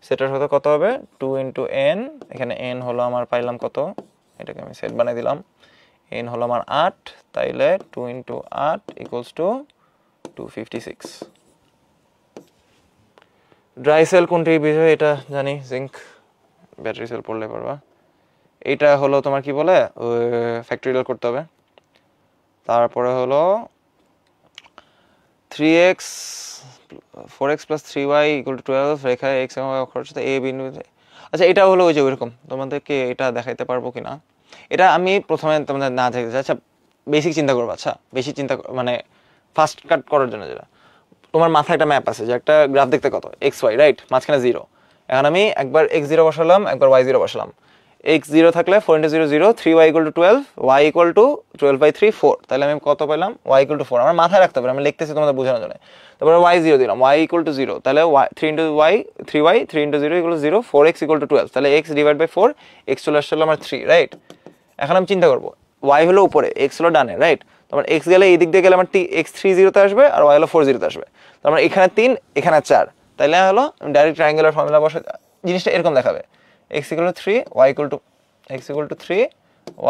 সেটার সাথে কত হবে? 2 ইন্টু n, এখানে n হলো আমার পাইলাম কত, এটাকে আমি সেট বানিয়ে দিলাম, n হলো আমার 8, তাইলে 2 into 8 equals to 256। Dry sell কোনটি বিষয় এটা জানি, জিঙ্ক। ব্যাটারি সেল পড়লে পারবা। এইটা হলো তোমার কি বলে ফ্যাক্টরিয়াল করতে হবে। তারপরে হলো 3x 4x plus 3y equal to 12, রেখায় x এবং y অক্ষর সাথে a বিন্দু। আচ্ছা, এটা হলো ওই যে ওইরকম, তোমাদেরকে এটা দেখাইতে পারবো কিনা, এটা আমি প্রথমে তোমাদের না দেখাইতে। আচ্ছা, বেসিক চিন্তা করবো। আচ্ছা, বেশি চিন্তা মানে ফার্স্ট কাট করার জন্য যেটা তোমার মাথায় একটা ম্যাপ আছে, যে একটা গ্রাফ দেখতে কত xy, রাইট? মাঝখানে 0। এখন আমি একবার x0 বসালাম, একবার y0 বসালাম। x0 থাকলে 4 × 0 0, 3y = 12, y = 12/3 4, তাহলে আমি কত পেলাম? y = 4। আমার মাথায় রাখতে হবে, আমি লিখতেছি তোমাদের বোঝানোর জন্য। তারপরে y0 দিলাম, y = 0, তাহলে 3 × y 3y, 3 × 0 = 0, 4x = 12, তাহলে x / 4, x চলে আসছিল আমার 3, রাইট? এখন আমি চিন্তা করবো, y হলো উপরে, x হলো ডানে, রাইট? তোমার x গেলে এই দিক দিয়ে গেলে আমার x 3 0-তে আসবে, আর y হলো 4 0-তে আসবে। তারপর এখানে 3, এখানে 4, তাহলে হলো ডাইরেক্ট ট্রায়াঙ্গুলার ফর্মুলা বসে জিনিসটা এরকম দেখাবে, x = 3, y = x = 3,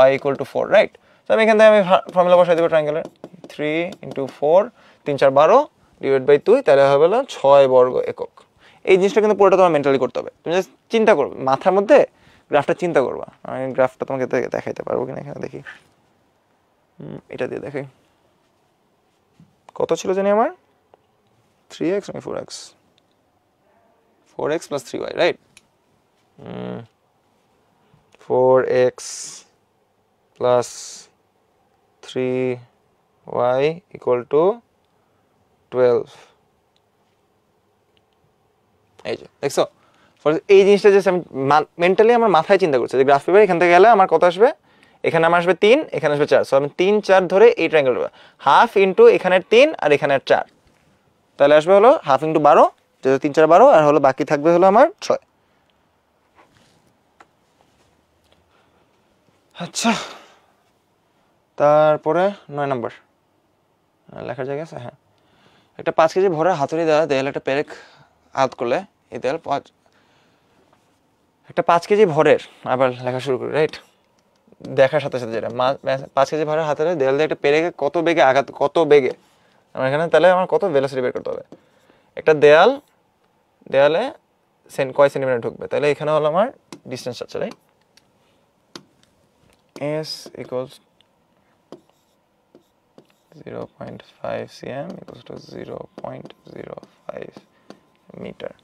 y = 4, right? তো আমি এখান থেকে আমি ফর্মুলা বসাই দেবো ট্রায়াঙ্গুলার, 3 × 4, 3 4 12 / 2, তাহলে হবে হলো 6 বর্গ একক। এই জিনিসটা কিন্তু পুরোটা তোমার মেন্টালি করতে হবে, তুমি জাস্ট চিন্তা করবে মাথার মধ্যে, গ্রাফটা চিন্তা করবা। আমি গ্রাফটা তোমাকে দেখাইতে পারবো কিনা, এখানে দেখি, এটা দিয়ে দেখাই। কত ছিল জানি আমার? 3x নাকি 4x? 4x plus 3y, right? 4x plus 3y equal to 12। এই যে দেখছো, এই জিনিসটা যে আমি মেন্টালি আমার মাথায় চিন্তা করছি যে গ্রাফ পেপার এখান থেকে গেলে আমার কত আসবে, এখানে আমার আসবে 3, এখানে আসবে 4। সো আমি 3 4 ধরে এই ট্রায়াঙ্গেল দেবো, হাফ ইন্টু এখানের 3 আর এখানের 4, তাহলে আসবে হলো হাফ ইন্টু 12, যেহেতু 3 4 12, আর হলো বাকি থাকবে হলো আমার 6। আচ্ছা, তারপরে 9 নম্বর লেখার জায়গা আছে। হ্যাঁ, একটা 5 কেজি ভরের হাতুড়ি দ্বারা দেয়ালে একটা পেরেক আঘাত করলে এই দেয়াল একটা 5 কেজি ভরের, আবার লেখা শুরু করি রাইট, দেখার সাথে সাথে যেটা 5 কেজি ভরের হাতের দেয়াল দিয়ে একটা পেরেকে কত বেগে আঘাত, কত বেগে আমার এখানে, তাহলে আমার কত ভেলোসিটি বের করতে হবে। একটা দেয়ালে কয় সেন্টিমিটার ঢুকবে, তাহলে এখানে হলো আমার ডিস্টেন্স আছে right, s equals 0.5 cm equals to 0.05 metre.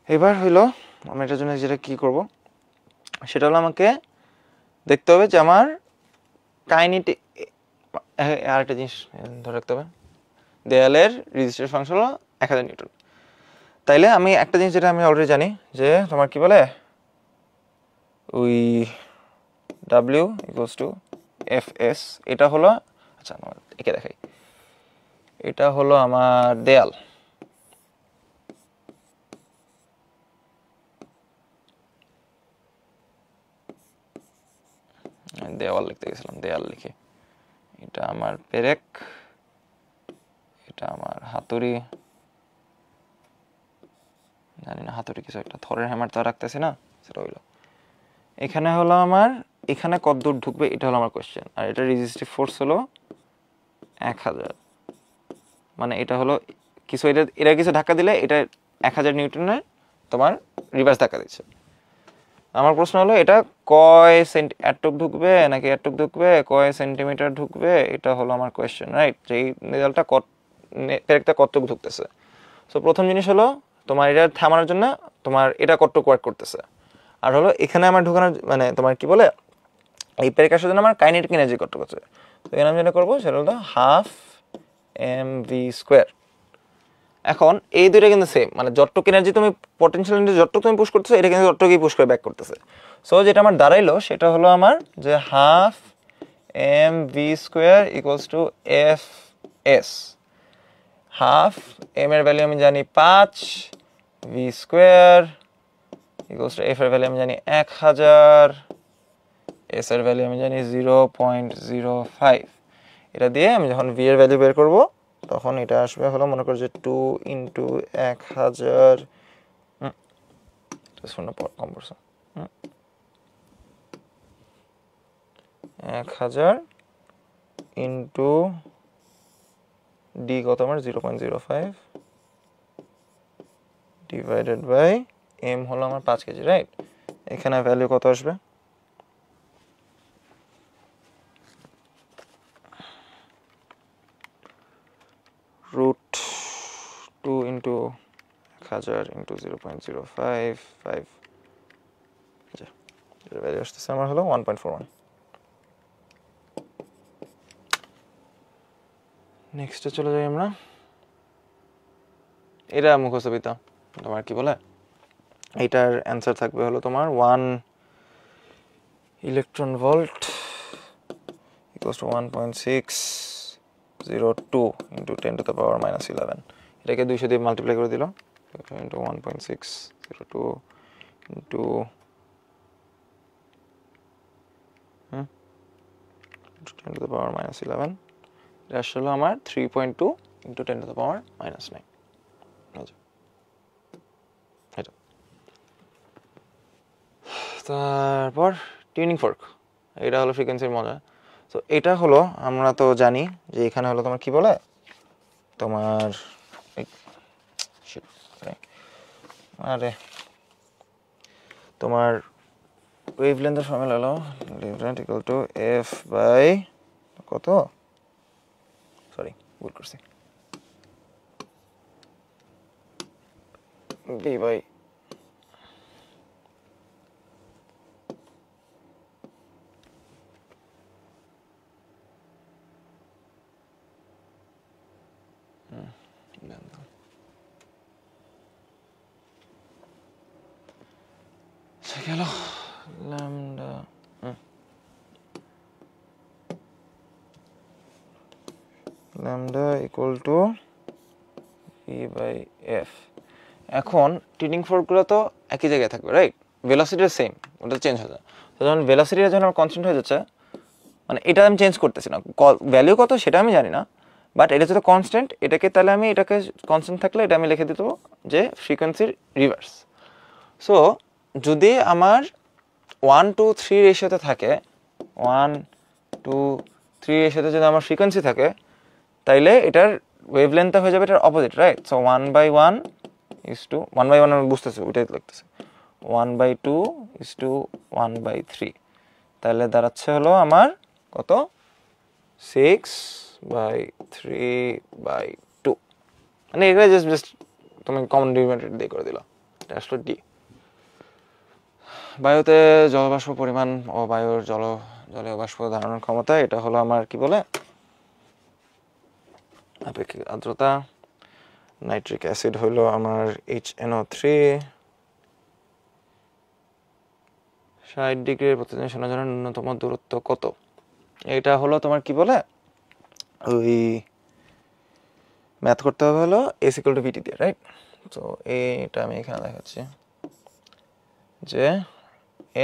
এবার হইলো আমি এটার জন্য যেটা কি করব সেটা হলো আমাকে দেখতে হবে যে আমার কাইনেটিক, আরেকটা জিনিস ধরে রাখতে হবে, দেয়ালের রেজিস্ট্যান্স ফাংশন হলো 1000 নিউটন। তাইলে আমি একটা জিনিস যেটা আমি অলরেডি জানি যে তোমার কি বলে ওই W ইকুয়ালস টু Fs, এটা হলো, আচ্ছা একে দেখাই, এটা হলো আমার দেয়াল, দেওয়াল লিখতে গেছিলাম, দেয়াল লিখে, এটা আমার পেরেক, এটা আমার হাতুড়ি, জানি না হাতুড়ি কিছু একটা, থরের হ্যামার তো রাখতেছি না, সেটা হইলো এখানে হলো আমার, এখানে কত দূর ঢুকবে এটা হলো আমার কোয়েশ্চেন। আর এটা রেজিস্টিভ ফোর্স হলো 1000, মানে এটা হলো কিছু, এটা কিছু ধাক্কা দিলে এটা 1000 নিউটনের তোমার রিভার্স ধাক্কা দিচ্ছে। আমার প্রশ্ন হলো এটা কয় এতটুক ঢুকবে নাকি এতটুক ঢুকবে, কয় সেন্টিমিটার ঢুকবে, এটা হলো আমার কোয়েশ্চেন রাইট, যে এই নেজালটা পেরেকটা কতটুকু ঢুকতেছে। সো প্রথম জিনিস হলো তোমার এটা থামানোর জন্য তোমার এটা কতটুকু ওয়ার্ক করতেছে, আর হলো এখানে আমার ঢুকানোর মানে তোমার কি বলে এই পেরেক আসার জন্য আমার কাইনেটিক এনার্জি কতটুকু আছে। তো এখানে আমি যেটা করবো সেটা হলো হাফ mv²। এখন এই দুইটা কিন্তু সেম, মানে যতটুক এনার্জি তুমি পটেনশিয়াল এনার্জি যতটুকু তুমি পুশ করতেছো এটা কিন্তু ততটুকুই পুশ করে ব্যাক করতেছে। সো যেটা আমার দাঁড়াইলো সেটা হলো আমার যে half mv² equals to fs, half m এর ভ্যালু আমি জানি 5, v² ইকুয়ালস টু f এর ভ্যালু আমি জানি 1000, s এর ভ্যালু আমি জানি 0.05। এটা দিয়ে আমি যখন v এর ভ্যালু বের করব তখন এটা আসবে হলো মনে করো যে 2 ইন্টু 1000, শূন্য কম পড়ছে, 1000 ইন্টু ডি কত আমার 0.05 ডিভাইডেড বাই এম হলো আমার 5 কেজি রাইট। এখানে ভ্যালু কত আসবে, রুট 2 ইন্টু 1000 ইন্টু 0.055, এর ভ্যালু আসতেছে আমার হলো 1.41। নেক্সটে চলে যাই আমরা, এটা মুখস্থ বিদ্যা, তোমার কি বলে এইটার অ্যান্সার থাকবে হলো তোমার 1 electron volt equals to 1.602 into 10 two the পাওয়ার -11। এটাকে 200 দিয়ে মাল্টিপ্লাই করে দিল ইন্টু 1.602 ইন্টু 10 টু দ্য পাওয়ার -11, এটা আসলে আমার 3.2 ইন্টু 10 টু দ্য পাওয়ার -9। তারপর টিউনিং ফোর্ক, এটা হলো ফ্রিকোয়েন্সির মজা। সো এটা হলো আমরা তো জানি যে এখানে হলো তোমার কি বলে তোমার আরে তোমার ওয়েভলেন্থের ফর্মুলা হলো wavelength equal to f by কত, সরি ভুল করছি, ডি বাই গেল lambda lambda equal to e by f. এখন টিউনিং ফোর্কগুলো তো একই জায়গায় থাকবে রাইট, ভেলোসিটিটা সেম, ওটা চেঞ্জ হয়ে যায়। তো যখন ভেলোসিটিটা যখন আমার কনস্ট্যান্ট হয়ে যাচ্ছে, মানে এটা আমি চেঞ্জ করতেছি না, ভ্যালু কত সেটা আমি জানি না, বাট এটা যদি কনস্ট্যান্ট, এটাকে তাহলে আমি এটাকে কনস্ট্যান্ট থাকলে এটা আমি লিখে দিতে পারবো যে ফ্রিকোয়েন্সির রিভার্স। সো যদি আমার 1:3 রেশিওতে থাকে, 1:3 রেশিওতে যদি আমার ফ্রিকোয়েন্সি থাকে, তাইলে এটার ওয়েভলেন্থটা হয়ে যাবে এটার opposite, right? So 1/1 is to 1/1 আমি বুঝতেছি, ওইটাই লাগতেছে 1/2 ইজ টু 1/3, তাহলে দাঁড়াচ্ছে হলো আমার কত 6/3/2, মানে এটা জাস্ট তুমি কমন ডিনোমিনেটর দিয়ে করে দিলা, এটা আসলে ডি। বায়ুতে জলবাষ্প পরিমাণ ও বায়ুর জলীয় বাষ্প ধারণের ক্ষমতা, এটা হলো আমার কি বলে আপেক্ষিক আর্দ্রতা। নাইট্রিক অ্যাসিড হলো আমার HNO3, 60 ডিগ্রি প্রতিদিন শোনার জন্য ন্যূনতম দূরত্ব কত? এটা হলো তোমার কি বলে ওই ম্যাথ করতে হবে হলো S = VT দিয়ে, রাইট? তো এইটা আমি এখানে দেখাচ্ছি যে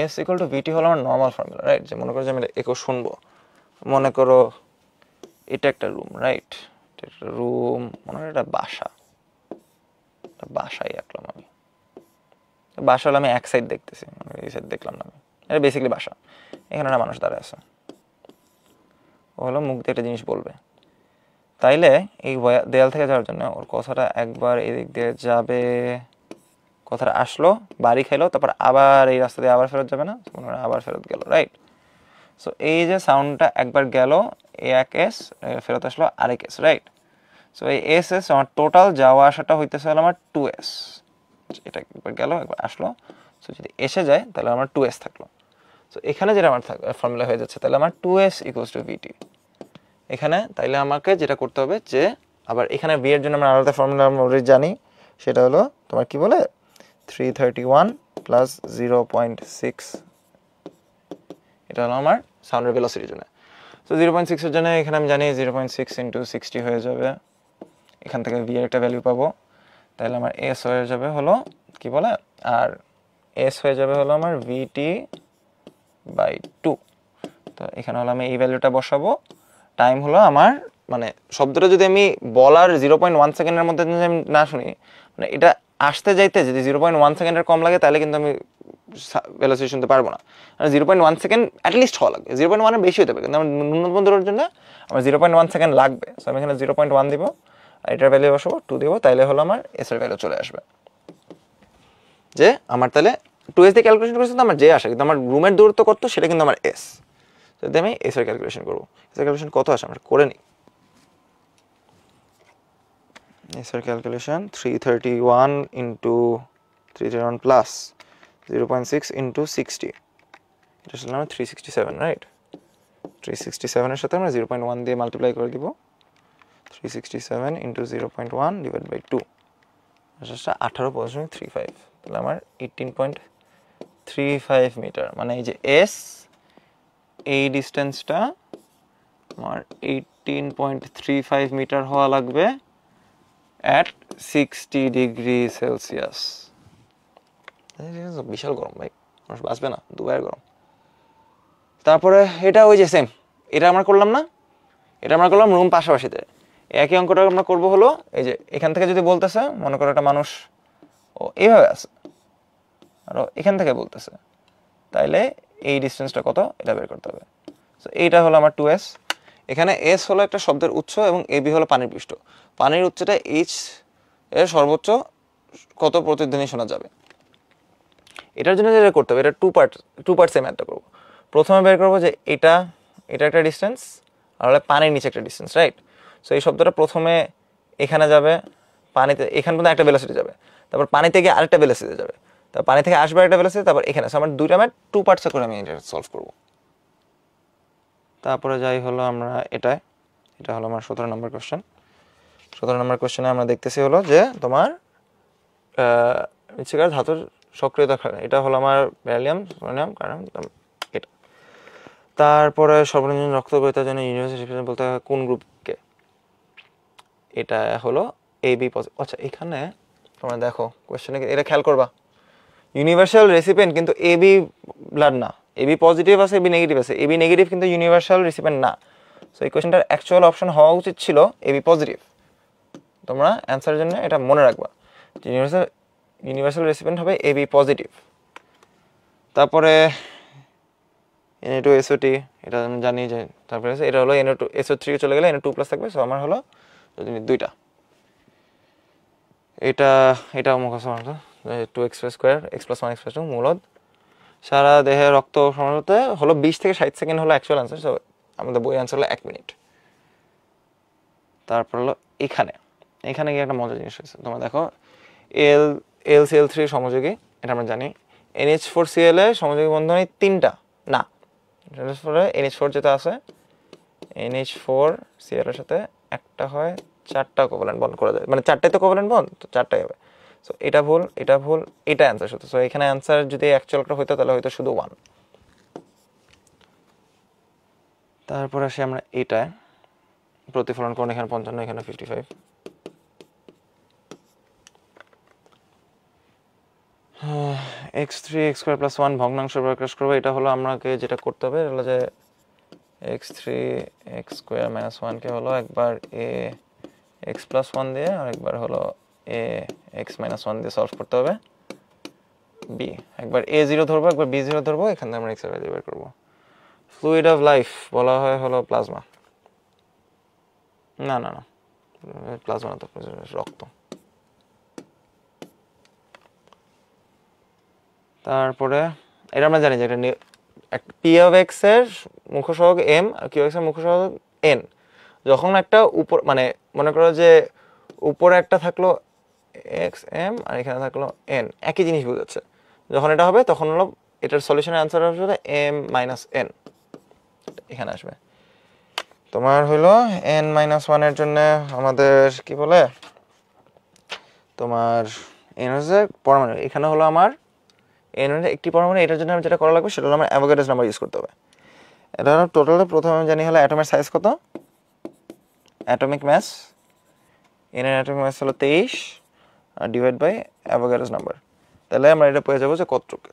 S = VT হলো আমার নর্মাল ফর্মুলা, রাইট? যে মনে করো যে আমি একে শুনবো, মনে করো এটা একটা রুম, রাইট? এটা একটা রুম, মনে হয় এটা বাসায় আঁকলাম আমি। বাসা হলো আমি এক সাইড দেখতেছি, এই সাইড দেখলাম না আমি, এটা বেসিক্যালি বাসা। এখানে একটা মানুষ দাঁড়ায় আছে, ও হলো মুখ দিয়ে একটা জিনিস বলবে, তাইলে এই দেয়াল থেকে যাওয়ার জন্য ওর কথাটা একবার এদিক দিয়ে যাবে, কথাটা আসলো, বাড়ি খাইলো, তারপর আবার এই রাস্তা দিয়ে আবার ফেরত যাবে না, আবার ফেরত গেল, রাইট? সো এই যে সাউন্ডটা একবার গেল এক এস, ফেরত আসলো আরেক এস, রাইট? সো এই এস আমার টোটাল যাওয়া আসাটা হইতেছে হলো আমার 2s, এটা একবার গেল একবার আসলো, সো যদি এসে যায় তাহলে আমার 2s থাকলো। সো এখানে যেটা আমার ফর্মুলা হয়ে যাচ্ছে, তাহলে আমার 2s = VT এখানে। তাইলে আমাকে যেটা করতে হবে যে আবার এখানে v এর জন্য আমরা আলাদা ফর্মুলা আমরা অলরেডি জানি, সেটা হলো তোমার কি বলে 331 + 0.6, এটা হলো আমার সাউন্ডের ভেলোসিটির জন্য। সো 0.6 এর জন্য এখানে আমি জানি 0.6 × 60 হয়ে যাবে, এখান থেকে v এর একটা ভ্যালু পাবো, তাহলে আমার s হয়ে যাবে হলো কি বলে, আর s হয়ে যাবে হলো আমার VT/2। তো এখানে হলো আমি এই ভ্যালুটা বসাবো, টাইম হলো আমার মানে শব্দটা যদি আমি বলার 0.1 সেকেন্ডের মধ্যে যদি আমি না শুনি, মানে এটা আসতে যাইতে যদি 0.1 সেকেন্ডের কম লাগে তাহলে কিন্তু আমি ভেলোসিটি শুনতে পারবো না। 0.1 সেকেন্ড অ্যাটলিস্ট হওয়া লাগবে, 0.1 এর বেশি হতে পারে, কিন্তু আমার ন্যূনতম দূরের জন্য আমার 0.1 সেকেন্ড লাগবে। সো আমি এখানে 0.1 দিব, আর এটার ভ্যালু বসাবো 2 দিব, তাইলে হলো আমার এস এর ভ্যালু চলে আসবে। যে আমার তাহলে 2s দিয়ে ক্যালকুলেশন করেছে তো আমার যে আসে, কিন্তু আমার রুমের দূরত্ব কত সেটা কিন্তু আমার এস। যদি আমি এস এর ক্যালকুলেশন করবো, এস এর ক্যালকুলেশন কত আসে আমরা করে নিই। এস এর ক্যালকুলেশন 331 + 0.6 × 60, এটা আসলে আমার 367, রাইট? 367 এর সাথে আমরা 0.1 দিয়ে মাল্টিপ্লাই করে দিব, 367 × 0.1 / 2, এটা 18.35, তাহলে আমার 18.35 মিটার। মানে এই যে এস, এই ডিস্টেন্সটা আমার 18.35 মিটার হওয়া লাগবে অ্যাট 60 ডিগ্রি সেলসিয়াস। বিশাল গরম ভাই, মানুষ বাঁচবে না, দুবাইয়ের গরম। তারপরে এটা ওই যে সেম, এটা আমরা করলাম না, এটা আমরা করলাম রুম পাশাপাশিতে। একই অঙ্কটা আমরা করবো হলো এই যে এখান থেকে যদি বলতেছে, মনে করো একটা মানুষ ও এইভাবে আছে, আর এখান থেকে বলতেছে, তাইলে এই ডিস্টেন্সটা কত এটা বের করতে হবে। সো এইটা হলো আমার 2s। এখানে s হলো একটা শব্দের উৎস এবং ab হলো পানির পৃষ্ঠ। পানির উচ্চতা h এর সর্বোচ্চ কত প্রতিধ্বনি শোনা যাবে, এটার জন্য যেটা করতে হবে, এটা টু পার্টসে ম্যাথটা করবো। প্রথমে বের করবো যে এটা একটা ডিস্টেন্স, আর হলে পানির নিচে একটা ডিস্টেন্স, রাইট? সো এই শব্দটা প্রথমে এখানে যাবে, পানিতে এখান পর্যন্ত একটা ভেলোসিটি যাবে, তারপর পানি থেকে আরেকটা ভেলোসিটি যাবে, তারপর পানি থেকে আসবে একটা ভেলোসিটি, তারপর এখানে। আমার দুইটা ম্যাথ 2 পার্টসে করে আমি এটা সলভ করবো। তারপরে যাই হলো আমরা এটা হলো আমার 17 নম্বর কোশ্চেন। 17 নম্বর কোশ্চেনে আমরা দেখতেছি হলো যে তোমার মৃত্তিকার ধাতুর সক্রিয়তা, এটা হলো আমার ব্যারিয়াম, সোডিয়াম, কার্বন, এটা। তারপরে সর্বনিম্ন রক্তগতির জন্য ইউনিভার্সাল বলতে কোন গ্রুপকে, এটা হলো এবি পজিটিভ। আচ্ছা এখানে তোমরা দেখো কোশ্চেনে এটা খেয়াল করবা, ইউনিভার্সাল রেসিপিয়েন্ট কিন্তু এবি ব্লাড না, এবি পজিটিভ আছে, এবি নেগেটিভ আছে, এবি নেগেটিভ কিন্তু ইউনিভার্সাল রেসিপিয়েন্ট না। সো এই কোয়েশ্চেনটার অ্যাকচুয়াল অপশন হওয়া উচিত ছিল এবি পজিটিভ। তোমরা অ্যান্সারের জন্য এটা মনে রাখবা, ইউনিভার্সাল রেসিপিয়েন্ট হবে এবি পজিটিভ। তারপরে Na2SO3 এটা আমি জানি যে, তারপরে এটা হলো Na2SO3 চলে গেলে Na2+ থাকবে। সো আমার হলো যদি দুইটা, এটা মুখস্থ 2x² x+1 x+2 মূলদ সারা দেহে রক্ত সমাবেত হতে হলো 20 থেকে 60 সেকেন্ড হলো অ্যাকচুয়াল অ্যান্সার। সো আমাদের বই অ্যান্সার হলো 1 মিনিট। তারপর হলো এখানে গিয়ে একটা মজার জিনিস হয়েছে। তোমরা দেখো LCl3 সমযোগী, এটা আমরা জানি। NH4Cl এর সমযোগী বন্ধনে 3টা না, NH4 যেটা আছে NH4Cl এর সাথে একটা হয় 4টা কোভ্যালেন্ট বন্ড করা যায়, মানে 4টাই তো কোভ্যালেন্ট বন্ড, তো 4টাই হবে। সো এটা ভুল, এটা অ্যান্সার সত্য। সো এখানে অ্যান্সার যদি অ্যাকচুয়ালটা হইতো তাহলে হয়তো শুধু 1। তারপর আসি আমরা এটায় প্রতিফলন কোণ, এখানে 55, এখানে 55। x3 x²+1 ভগ্নাংশ প্রকাশ করবো। এটা হলো আমাকে যেটা করতে হবে হলো যে x3 x²-1 কে হলো একবার a x+1 দিয়ে আর একবার হলো a x-1 দিয়ে সলভ করতে হবে। b একবার a0 ধরবো, একবার b0 ধরবো, এখান থেকে আমরা x এর ভ্যালু বের করবো। ফ্লুইড অফ লাইফ বলা হয় হলো প্লাজমা, না প্লাজমা না, তো রক্ত। তারপরে এটা আমরা জানি যে এটা p of x এর মুখ্য সহগ m R q of x এর মুখ্য সহগ n। যখন একটা উপর, মানে মনে করো যে উপরে একটা থাকলো xm আর এখানে থাকলো n, একই জিনিস বোঝাচ্ছে। যখন এটা হবে তখন হলো এটার সলিউশনের অ্যান্সার হবে m - n, এখানে আসবে। তোমার হলো n-1 এর জন্য আমাদের কি বলে, তোমার n হচ্ছে পরমাণু, এখানে হলো আমার n হচ্ছে একটি পরমাণু। এটার জন্য যেটা করা লাগবে সেটা হলো আমার অ্যাভোগাড্রোস নাম্বার ইউজ করতে হবে। এটা হলো টোটালে প্রথমে আমি জানি হলো অ্যাটমের সাইজ কত, অ্যাটমিক ম্যাস, n এর অ্যাটমিক ম্যাস হলো 23 আর ডিভাইড বাই অ্যাভোগাড্রোস নাম্বার। তাহলে আমরা এটা পেয়ে যাবো যে কতটুকু,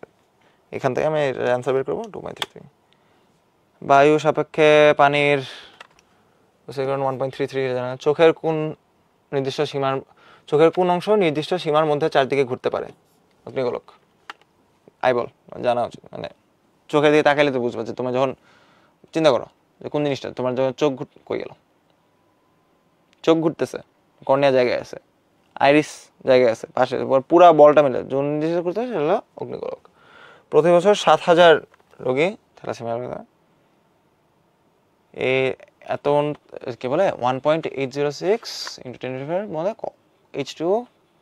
এখান থেকে আমি এর অ্যান্সার বের করবো 2.33। বায়ু সাপেক্ষে পানির 1.33 জানা। চোখের কোন অংশ নির্দিষ্ট সীমার মধ্যে চারদিকে ঘুরতে পারে? অগ্নিগোলক, আইবল জানা উচিত। মানে চোখের দিকে তাকাইলে তো বুঝবা যে তোমার যখন চিন্তা করো যে কোন জিনিসটা তোমার যখন চোখ কই গেল, চোখ ঘুরতেছে, কর্নিয়া জায়গায় আছে, আইরিস জায়গায় আছে, পাশে পুরা বলটা মিলে যোন নির্দিষ্ট করতে হয় সেটা হলো অগ্নিগোলক। প্রতি বছর 7,000 রোগী থ্যালাসেমিয়া, এত কি বলে 1.806 × 10⁻⁴ মলে H2O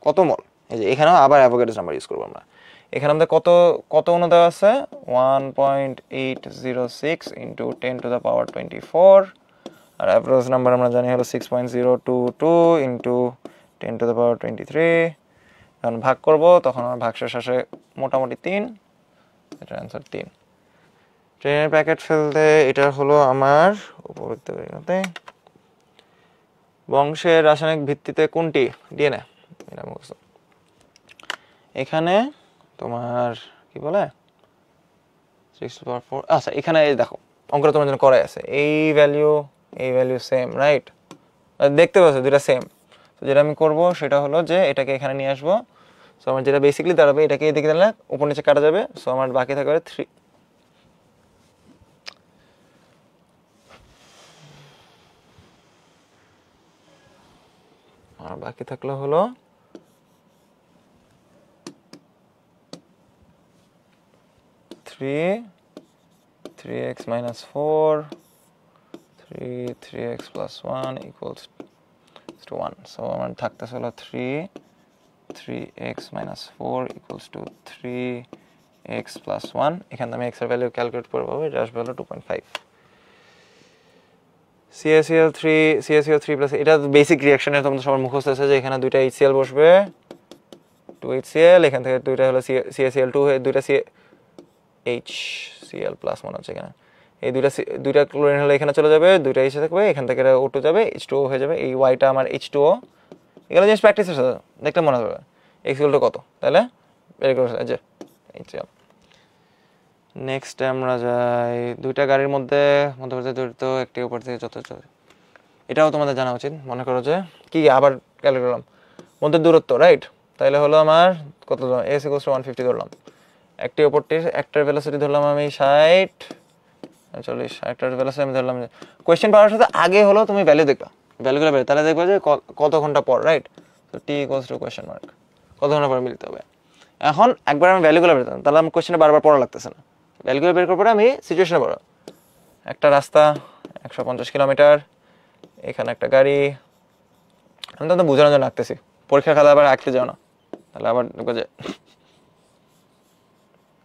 কত মল। এই যে এখানেও আবার অ্যাভোগাড্রোস নাম্বার ইউজ করবো আমরা। এখানে আমাদের কত অণু দেওয়া আছে 1.806 × 10⁻24 আর অ্যাভোগাড্রোস নাম্বার আমরা জানি হলো 6.022 × 10⁻23। যখন ভাগ করব তখন আমার ভাগশেষ আসে মোটামুটি 3, এটা অ্যান্সার 3। ট্রেনের প্যাকেট ফেলতে এটা হলো আমার উপবৃত্ত বেরিয়ে। বংশের রাসায়নিক ভিত্তিতে কোনটি? ডিএনএ। এটা মুখস্থ। এখানে তোমার কি বলে 6/4, আচ্ছা এখানে দেখো অঙ্কটা তোমার জন্য করাই আছে, এই ভ্যালু সেম, রাইট? দেখতে পাচ্ছ দুটা সেম। তো যেটা আমি করব সেটা হলো যে এটাকে এখানে নিয়ে আসবো। সো আমার যেটা বেসিক্যালি দাঁড়াবে, এটাকে এদিকে দিলে উপর নিচে কাটা যাবে। সো আমার বাকি থাকবে 3, আর বাকি থাকলো হলো 3x - 4 3x + 1 = 1। সো আমার থাকতেছে হলো 3x - 4 = 3x + 1। এখানে আমি x এর ভ্যালু ক্যালকুলেট করে পাবো, এটা আসবে হলো 2.5। CaCl3 এটা বেসিক রিঅ্যাকশনে তোমাদের সবার মুখস্থ আছে যে এখানে দুইটা HCl বসবে, 2 HCl, এখান থেকে দুইটা হলো CaCl2 হয়ে দুইটা HCl+ মনে হচ্ছে এখানে। এই দুইটা ক্লোরিন হলে এখানে চলে যাবে, দুইটা H থাকবে, এখান থেকে O2 যাবে, H2O হয়ে যাবে। এই Yটা আমার H2O। এগুলো জিনিস প্র্যাকটিসের সাথে দেখলে মনে হবে x কত, তাহলে বের করে যে HCl। নেক্সট আমরা যাই দুইটা গাড়ির মধ্যে মধ্যবর্তী দূরত্ব একটি উপর থেকে যথেষ্ট, এটাও তোমাদের জানা উচিত। মনে করো যে কি আবার ক্যালকুলেট করলাম মধ্যে দূরত্ব, রাইট? তাহলে হলো আমার কত ধরলাম, এস ইকুয়ালস টু 150 ধরলাম, একটি ওপরটির একটার ভেলোসিটি ধরলাম আমি 60 40, একটার ভেলোসিটি আমি ধরলাম। কোয়েশ্চেন পাওয়ার সাথে আগে হলো তুমি ভ্যালু দেখবা, ভ্যালুগুলো বের, তাহলে দেখবা যে কত ঘন্টা পর, রাইট? তো টি ইকুয়ালস টু কোয়েশ্চেন মার্ক, কত ঘন্টা পর মিলতে হবে। এখন একবার আমি ভ্যালুগুলো বের করতাম, তাহলে আমার কোয়েশ্চেনে বারবার পড়া লাগতেছে না। ভ্যালুগুলো বের করার পরে আমি সিচুয়েশনে পড়ো, একটা রাস্তা 150 কিলোমিটার, এখানে একটা গাড়ি, আমি তো বোঝানোর জন্য রাখতেছি, পরীক্ষার খাতা আবার আঁকতে যাও না, তাহলে আবার দেখবো যে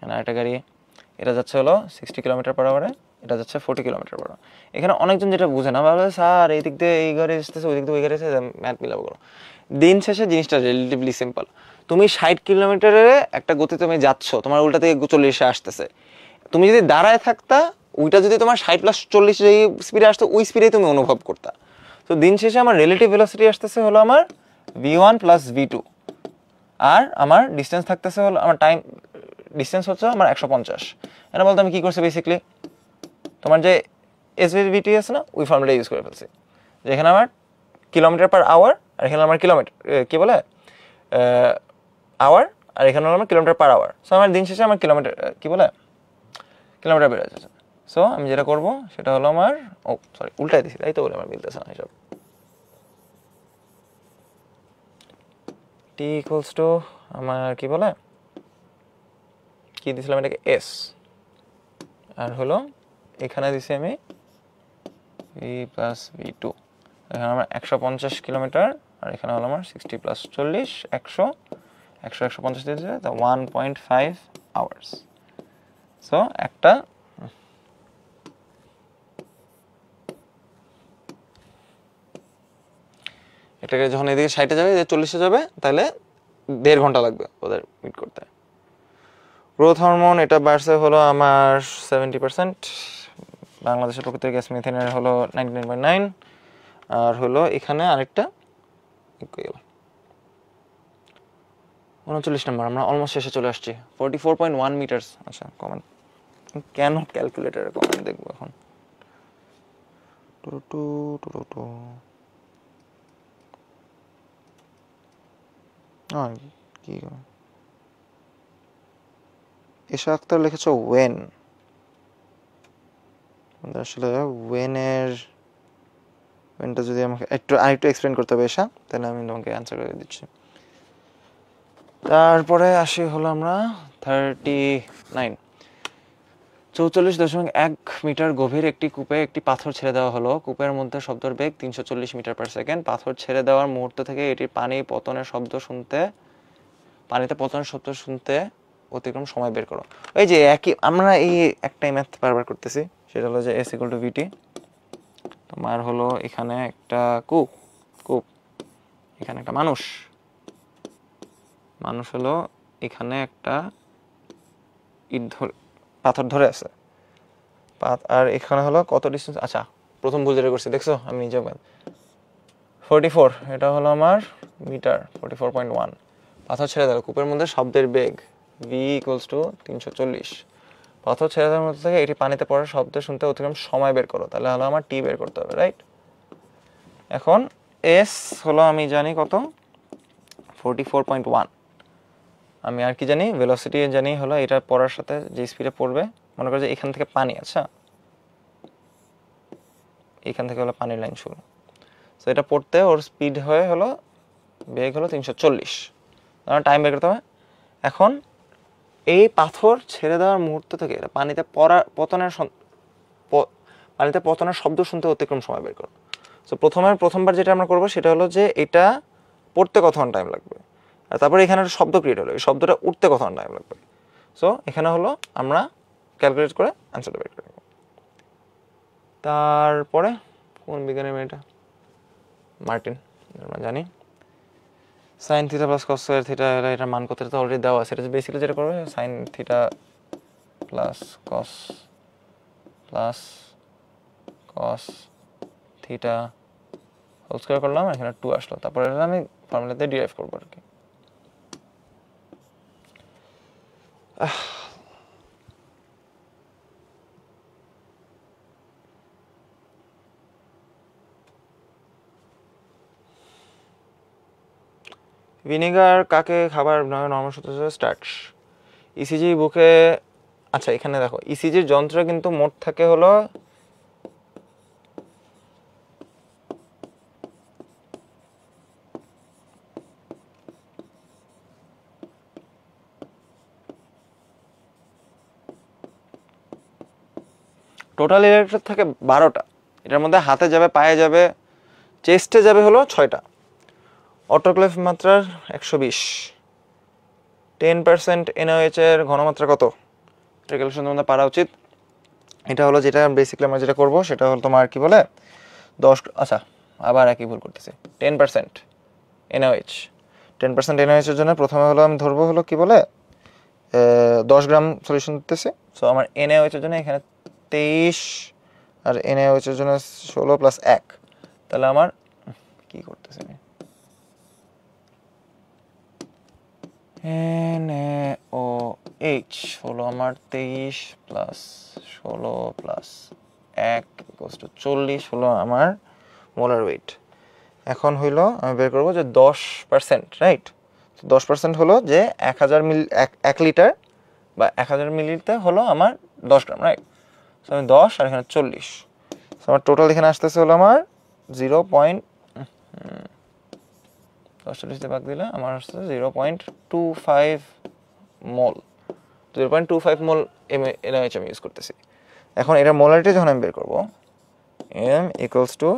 আরেকটা গাড়ি, এটা যাচ্ছে হলো 60 কিলোমিটার পার আওয়ারে, এটা যাচ্ছে 40 কিলোমিটার পার আওয়ার। এখানে অনেকজন যেটা বুঝে না, ভাবলে স্যার এই দিক দিয়ে এই গাড়ি আসতেছে, ওই দিক দিয়ে ওই গাড়ি আসতেছে, ম্যাথ মিলাবো করো। দিন শেষে জিনিসটা রিলেটিভলি সিম্পল। তুমি 60 কিলোমিটারে একটা গতি তুমি যাচ্ছ, তোমার উল্টা থেকে 40-এ আসতেছে, তুমি যদি দাঁড়ায় থাকতা, ওইটা যদি তোমার 60+40 যেই স্পিডে আসতো, ওই স্পিডেই তুমি অনুভব করতা। তো দিন শেষে আমার রিলেটিভ ভেলোসিটি আসতেছে হলো আমার v1 + v2, আর আমার ডিস্টেন্স থাকতেছে হলো, আমার টাইম ডিস্টেন্স হচ্ছে আমার 150। এটা বলতে আমি কী করছি, বেসিক্যালি তোমার যে এসভিটি আছে না, ওই ফর্মুলা ইউজ করে ফেলছি, যেখানে আমার কিলোমিটার পার আওয়ার, আর এখানে আমার কিলোমিটার কী বলে আওয়ার, আর এখানে হলো আমার কিলোমিটার পার আওয়ার। সো আমার দিন শেষে আমার কিলোমিটার কী বলে কিলোমিটার বেড়ে যাচ্ছে। সো আমি যেটা করবো সেটা হলো আমার, ও সরি উল্টাই দিছি, তাই তো বলে আমার মিলতেছে না হিসাব। টি ইকুয়ালস টু আমার কী বলে কি দিয়েছিলাম এটাকে এস, আর হলো এখানে দিছি আমি ভি প্লাস v2, এখানে আমার 150 কিলোমিটার, আর এখানে হলো আমার 60+40 100 150 দিয়েছে, তা 1.5 আওয়ার্স। সো একটা এটাকে যখন এদিকে 60-এ যাবে, 40-এ যাবে, তাহলে 1.5 ঘন্টা লাগবে ওদের মিট করতে। গ্রোথ হরমোন এটা বাড়ছে হলো আমার 70%, বাংলাদেশের প্রকৃতির গ্যাস মিথেনের হলো 99.9, আর হলো এখানে আরেকটা 39 নম্বর, আমরা অলমোস্ট শেষে চলে আসছি, 44.1 মিটার্স। আচ্ছা কমেন্ট কেন ক্যালকুলেটারে কমেন্ট দেখবো এখন, কি এশা আক্তার লিখেছ ওয়েন, আসলে ওয়েনটা যদি আমাকে আরেকটু এক্সপ্লেন করতে হবে এশা, তাহলে আমি তোমাকে অ্যান্সার করে দিচ্ছি। তারপরে আসি হলো আমরা 39, 44.1 মিটার গভীর একটি কূপে একটি পাথর ছেড়ে দেওয়া হলো। কূপের মধ্যে শব্দের বেগ 340 মিটার পার সেকেন্ড। পাথর ছেড়ে দেওয়ার মুহূর্ত থেকে এটির পানিতে পতনের শব্দ শুনতে অতিক্রম সময় বের করো। ওই যে একই আমরা এই একটাই ম্যাথ বারবার করতেছি, সেটা হলো যে এস ইকুয়াল টু ভিটি, তোমার হলো এখানে একটা কূপ, এখানে একটা মানুষ হলো এখানে একটা পাথর ধরে আছে, আর এখানে হলো কত ডিস্টেন্স। আচ্ছা প্রথম ভুল যেটা করছি দেখছো, আমি নিজে 44, এটা হলো আমার মিটার, 44.1। পাথর ছেড়ে দেওয়া কূপের মধ্যে শব্দের বেগ v ইকুয়ালস টু 340, পাথর ছেড়ে দেওয়ার মধ্যে থেকে এটি পানিতে পড়ার শব্দ শুনতে অতিক্রম সময় বের করো, তাহলে হলো আমার টি বের করতে হবে, রাইট? এখন এস হলো আমি জানি কত 44.1, আমি আর কি জানি ভেলোসিটি জানি হলো এটা পড়ার সাথে যে স্পিডে পড়বে, মনে করো যে এখান থেকে পানি, আচ্ছা এখান থেকে হলো পানির লাইন শুরু, তো এটা পড়তে ওর স্পিড হয়ে হলো বেগ হলো 340, টাইম বের করতে হবে। এখন এই পাথর ছেড়ে দেওয়ার মুহূর্ত থেকে পানিতে পতনের শব্দ শুনতে অতিক্রম সময় বের করো। সো প্রথমবার যেটা আমরা করবো সেটা হলো যে এটা পড়তে কতক্ষণ টাইম লাগবে, আর তারপরে এখানে একটা শব্দ ক্রিয়েট হলো, এই শব্দটা উঠতে কতক্ষণ টাইম লাগবে। সো এখানে হলো আমরা ক্যালকুলেট করে অ্যান্সারটা বের করে নেব। তারপরে কোন বিজ্ঞানের মেয়েটা, মার্টিন, আমরা জানি সাইন থিটা প্লাস কস স্কয়ার থিটা, এটার মান কত তো অলরেডি দেওয়া আছে। এটা বেসিক্যালি যেটা করবে sine theta plus cos theta whole square করলাম, এখানে 2 আসলো, তারপরে আমি ফর্মুলাতে ডিরাইভ করবো আর কি। ভিনেগার কাকে খাবার নর্মাল সূত্র স্টার্চ। ইসিজি বুকে, আচ্ছা এখানে দেখো ইসিজির যন্ত্র কিন্তু মোট থাকে হলো টোটাল ইলেকট্রোড থাকে 12টা, এটার মধ্যে হাতে যাবে, পায়ে যাবে, চেস্টে যাবে হলো 6টা। অটোক্লেভ মাত্রার 120, 10% NaOH এর ঘনমাত্রা কত? এটা ক্যালকুলেশন তোমাদের পারা উচিত। এটা হলো যেটা বেসিক্যালি আমরা যেটা করবো সেটা হলো তোমার কি বলে 10, আচ্ছা আবার একই ভুল করতেছি, 10% NaOH। 10% NaOH এর জন্য প্রথমে হলো আমি ধরবো হলো কি বলে 10 গ্রাম সলিউশন দিতেছি। সো আমার NaOH এর জন্য এখানে 23 আর NaOH এর জন্য 16 প্লাস 1, তাহলে আমার কি করতেছি আমি NaOH হলো আমার 23 প্লাস 16 প্লাস 1 ইকুয়ালস টু 40 হলো আমার মোলার ওয়েট। এখন হইলো আমি বের করবো যে 10%, রাইট? 10% হলো যে 1000 মিলি 1 লিটার বা 1000 মিলিতে হলো আমার 10 গ্রাম, রাইট? সো আমি 10 আর এখানে 40, সো আমার টোটাল এখানে আসতেছে হলো আমার 10 ভাগ দিলে আমার আসছে 0.25 মোল। 0.25 মোল NaOH আমি ইউজ করতেছি। এখন এটা মোলারিটি যখন আমি বের করবো M equals to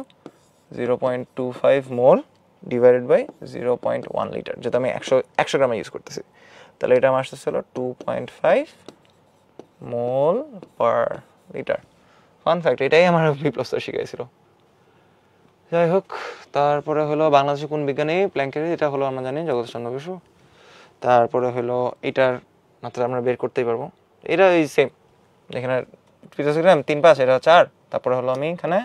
0.25 mole divided by 0.1 litre, যেটা আমি 100 গ্রামে ইউজ করতেছি, তাহলে এটা আমার আসতেছে হলো 2.5 মোল পার লিটার। ফান ফ্যাক্ট, এটাই আমার বিপ্লব স্যার শিখাইছিল। যাই হোক, তারপরে হলো বাংলাদেশে কোন বিজ্ঞানী প্ল্যাঙ্কের, এটা হলো আমরা জানি জগদীশ চন্দ্র বসু। তারপরে হলো এটার মাত্রা আমরা বের করতেই পারবো, এটা এই সেম, এখানে 3/5, এটা 4, তারপরে হলো আমি এখানে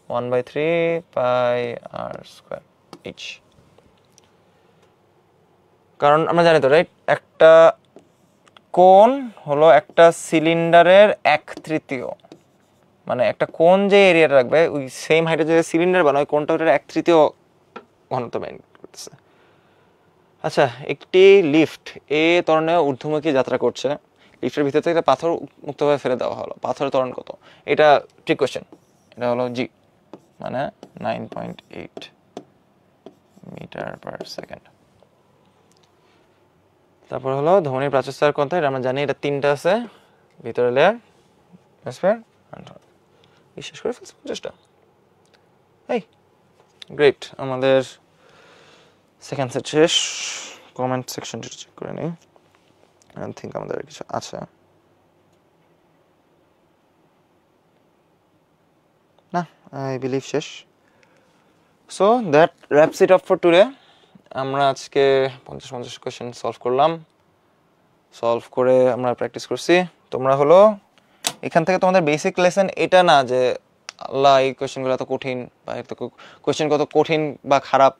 1/3 পাই আর স্কোয়ার এইচ। কারণ আমরা জানি তো, রাইট, একটা কোণ হলো একটা সিলিন্ডারের 1/3, মানে একটা কোণ যে এরিয়াটা রাখবে ওই সেম হাইটে যে সিলিন্ডার বানায় ওই কোণটা ওটার 1/3 ঘনত্ব মেইন করতেছে। আচ্ছা, একটি লিফট এ ত্বরণে ঊর্ধ্বমুখী যাত্রা করছে, লিফটের ভিতর থেকে একটা পাথর মুক্তভাবে ফেলে দেওয়া হলো, পাথরের ত্বরণ কত? এটা ট্রিক কোশ্চেন, এটা হলো জি, মানে 9.8 মিটার পার সেকেন্ড। তারপর হলো ধমনির প্রাচীর কথা, এটা আমরা জানি, এটা 3টা আছে, ভিতরে লেয়ার, হেমিস্ফিয়ার, বিশ্বাস করে ফেলছি 50টা। এই গ্রেট, আমাদের সেকেন্ড সেট শেষ। কমেন্ট সেকশনটা চেক করে নিই, আই থিঙ্ক আমাদের কিছু আছে না, আই বিলিভ শেষ। So that reps it up for today. আমরা আজকে 50 কোয়েশ্চেন সলভ করলাম, সলভ করে আমরা প্র্যাকটিস করছি। তোমরা হলো এখান থেকে তোমাদের বেসিক লেসন এটা না যে আল্লাহ এই কোয়েশ্চেনগুলো এত কঠিন বা এত কোয়েশ্চেন কত কঠিন বা খারাপ,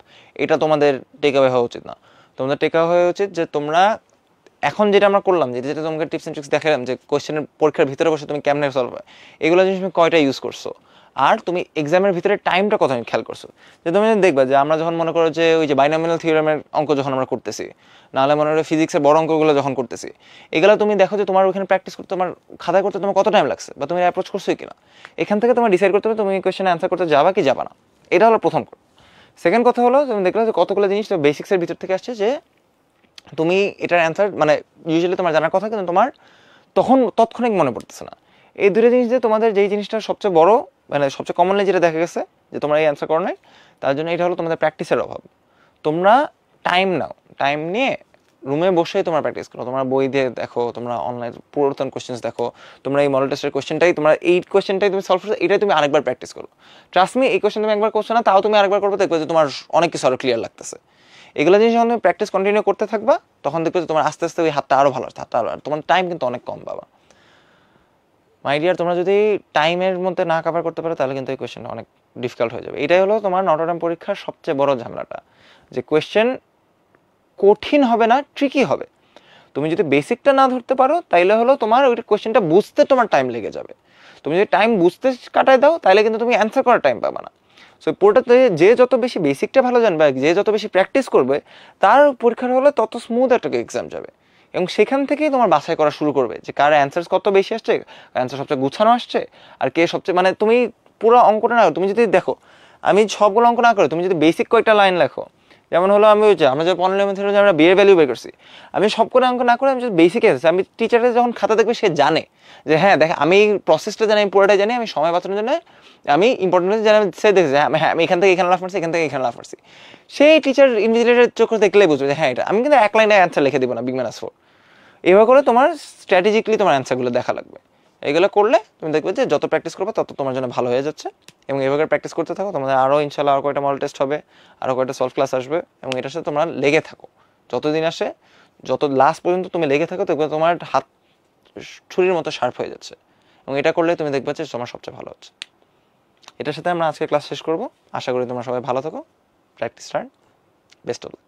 এটা তোমাদের টেক অ্যাওয়ে হওয়া উচিত না। তোমাদের টেক অ্যাওয়ে হওয়া উচিত যে তোমরা এখন যেটা আমরা করলাম, যেটা তোমাকে টিপস এন্ড ট্রিক্স দেখালাম, যে কোয়েশ্চেনের পরীক্ষার ভিতরে বসে তুমি কেমনে সলভ হয়, এগুলো জিনিস তুমি কয়টা ইউজ করছো, আর তুমি এক্সামের ভিতরে টাইমটা কত খেয়াল করছো। যে তুমি দেখবা যে আমরা যখন মনে করো যে ওই যে বাইনোমিয়াল থিওরেমের অঙ্ক যখন আমরা করতেছি, নাহলে মনে করো ফিজিক্সের বড় অঙ্কগুলো যখন করতেছি, এগুলো তুমি দেখো যে তোমার ওখানে প্র্যাকটিস করতে, তোমার খাতায় করতে তোমার কত টাইম লাগছে বা তুমি অ্যাপ্রোচ করছোই কিনা। এখান থেকে তোমার ডিসাইড করতে হবে তুমি কোয়েশ্চেনে অ্যান্সার করতে যাবা কি যাবা না। এটা হলো প্রথম। সেকেন্ড কথা হলো তুমি দেখলে যে কতগুলো জিনিস বেসিক্সের ভিতর থেকে আসছে, যে তুমি এটার অ্যান্সার মানে ইউজুয়ালি তোমার জানার কথা কিন্তু তোমার তখন তৎক্ষণিক মনে পড়তেছে না। এই দুটো জিনিস যে তোমাদের যেই জিনিসটা সবচেয়ে বড়, মানে সবচেয়ে কমনলি যেটা দেখা গেছে যে তোমরা এই অ্যান্সার করো নাই, তার জন্য এটা হলো তোমাদের প্র্যাকটিসের অভাব। তোমরা টাইম নাও, টাইম নিয়ে রুমে বসে তোমরা প্র্যাকটিস করো, তোমরা বই দিয়ে দেখো, তোমরা অনলাইন পুরাতন কোয়েশ্চেন্স দেখো, তোমরা এই মডেল টেস্টের কোয়েশ্চেনটাই তোমরা এই কোয়েশ্চেনটাই তুমি সলভ করছো, এটাই তুমি আরেকবার প্র্যাকটিস করো। ট্রাস্ট মি, এই কোয়েশ্চেন তুমি একবার করছো না, তাও তুমি আরেকবার করবে, দেখবে যে তোমার অনেক কিছু আরো ক্লিয়ার লাগতেছে। এগুলো জিনিস যখন তুমি প্র্যাকটিস কন্টিনিউ করতে থাকবা, তখন দেখবে যে তোমার আস্তে আস্তে ওই হাতটা আরো ভালো আসছে, হাতটা আরো, তোমার টাইম কিন্তু অনেক কম পাবা। মাই ডিয়ার, তোমরা যদি টাইমের মধ্যে না কভার করতে পারো তাহলে কিন্তু এই কোয়েশ্চেনটা অনেক ডিফিকাল্ট হয়ে যাবে। এটাই হলো তোমার নটরডেম পরীক্ষার সবচেয়ে বড় ঝামেলাটা, যে কোয়েশ্চেন কঠিন হবে না, ট্রিকি হবে। তুমি যদি বেসিকটা না ধরতে পারো তাইলে হলো তোমার ওই কোয়েশ্চেনটা বুঝতে তোমার টাইম লেগে যাবে। তুমি যদি টাইম বুঝতে কাটায় দাও তাহলে কিন্তু তুমি অ্যান্সার করার টাইম পাবা না। সো পুরোটাতে যে যত বেশি বেসিকটা ভালো জানবে, যে যত বেশি প্র্যাকটিস করবে, তার পরীক্ষার হলে তত স্মুথ একটা এক্সাম যাবে। এবং সেখান থেকেই তোমার বাছাই করা শুরু করবে যে কার অ্যান্সার কত বেশি আসছে, অ্যান্সার সবচেয়ে গুছানো আসছে, আর কে সবচেয়ে, মানে তুমি পুরো অঙ্কটা না, তুমি যদি দেখো আমি সবগুলো অঙ্ক না করে তুমি যদি বেসিক কয়েকটা লাইন লেখো, যেমন হলো আমি ওই যে আমরা যে পলিনোমিয়াল মেথডে আমরা বিয়ের ভ্যালু বের করছি, আমি সবগুলো অঙ্ক না করে আমি যদি বেসিক এসেছি, আমি টিচারের যখন খাতা দেখবে সে জানে যে হ্যাঁ দেখ আমি এই প্রসেসটা জানি, আমি পুরোটাই জানি, আমি সময় বাঁচানোর জন্য আমি ইম্পর্টেন্ট জানি, সে দেখছে হ্যাঁ আমি এখান থেকে এখানে লাভ মারছি, এখান থেকে এখানে লাভ মারছি, সেই টিচার ইনভিজিলেটরের চোখে দেখলেই বুঝবে যে হ্যাঁ এটা আমি কিন্তু এক লাইনে অ্যান্সার লিখে দিব না বিগ মাইনাস 4। এভাবে করে তোমার স্ট্র্যাটেজিক্যালি তোমার অ্যান্সারগুলো দেখা লাগবে। এগুলো করলে তুমি দেখবে যে যত প্র্যাকটিস করবে তত তোমার জন্য ভালো হয়ে যাচ্ছে। এবং এভাবে প্র্যাকটিস করতে থাকো, তোমাদের আরও ইনশাল্লাহ আরও কয়েকটা মডেল টেস্ট হবে, আরও কয়েকটা সলভ ক্লাস আসবে, এবং এটার সাথে তোমরা লেগে থাকো। যতদিন আসে, যত লাস্ট পর্যন্ত তুমি লেগে থাকো, দেখবে তোমার হাত ছুরির মতো শার্প হয়ে যাচ্ছে। এবং এটা করলে তুমি দেখবে যে তোমার সবচেয়ে ভালো হচ্ছে। এটার সাথে আমরা আজকে ক্লাস শেষ করবো। আশা করি তোমরা সবাই ভালো থাকো। Practice start. Best of luck.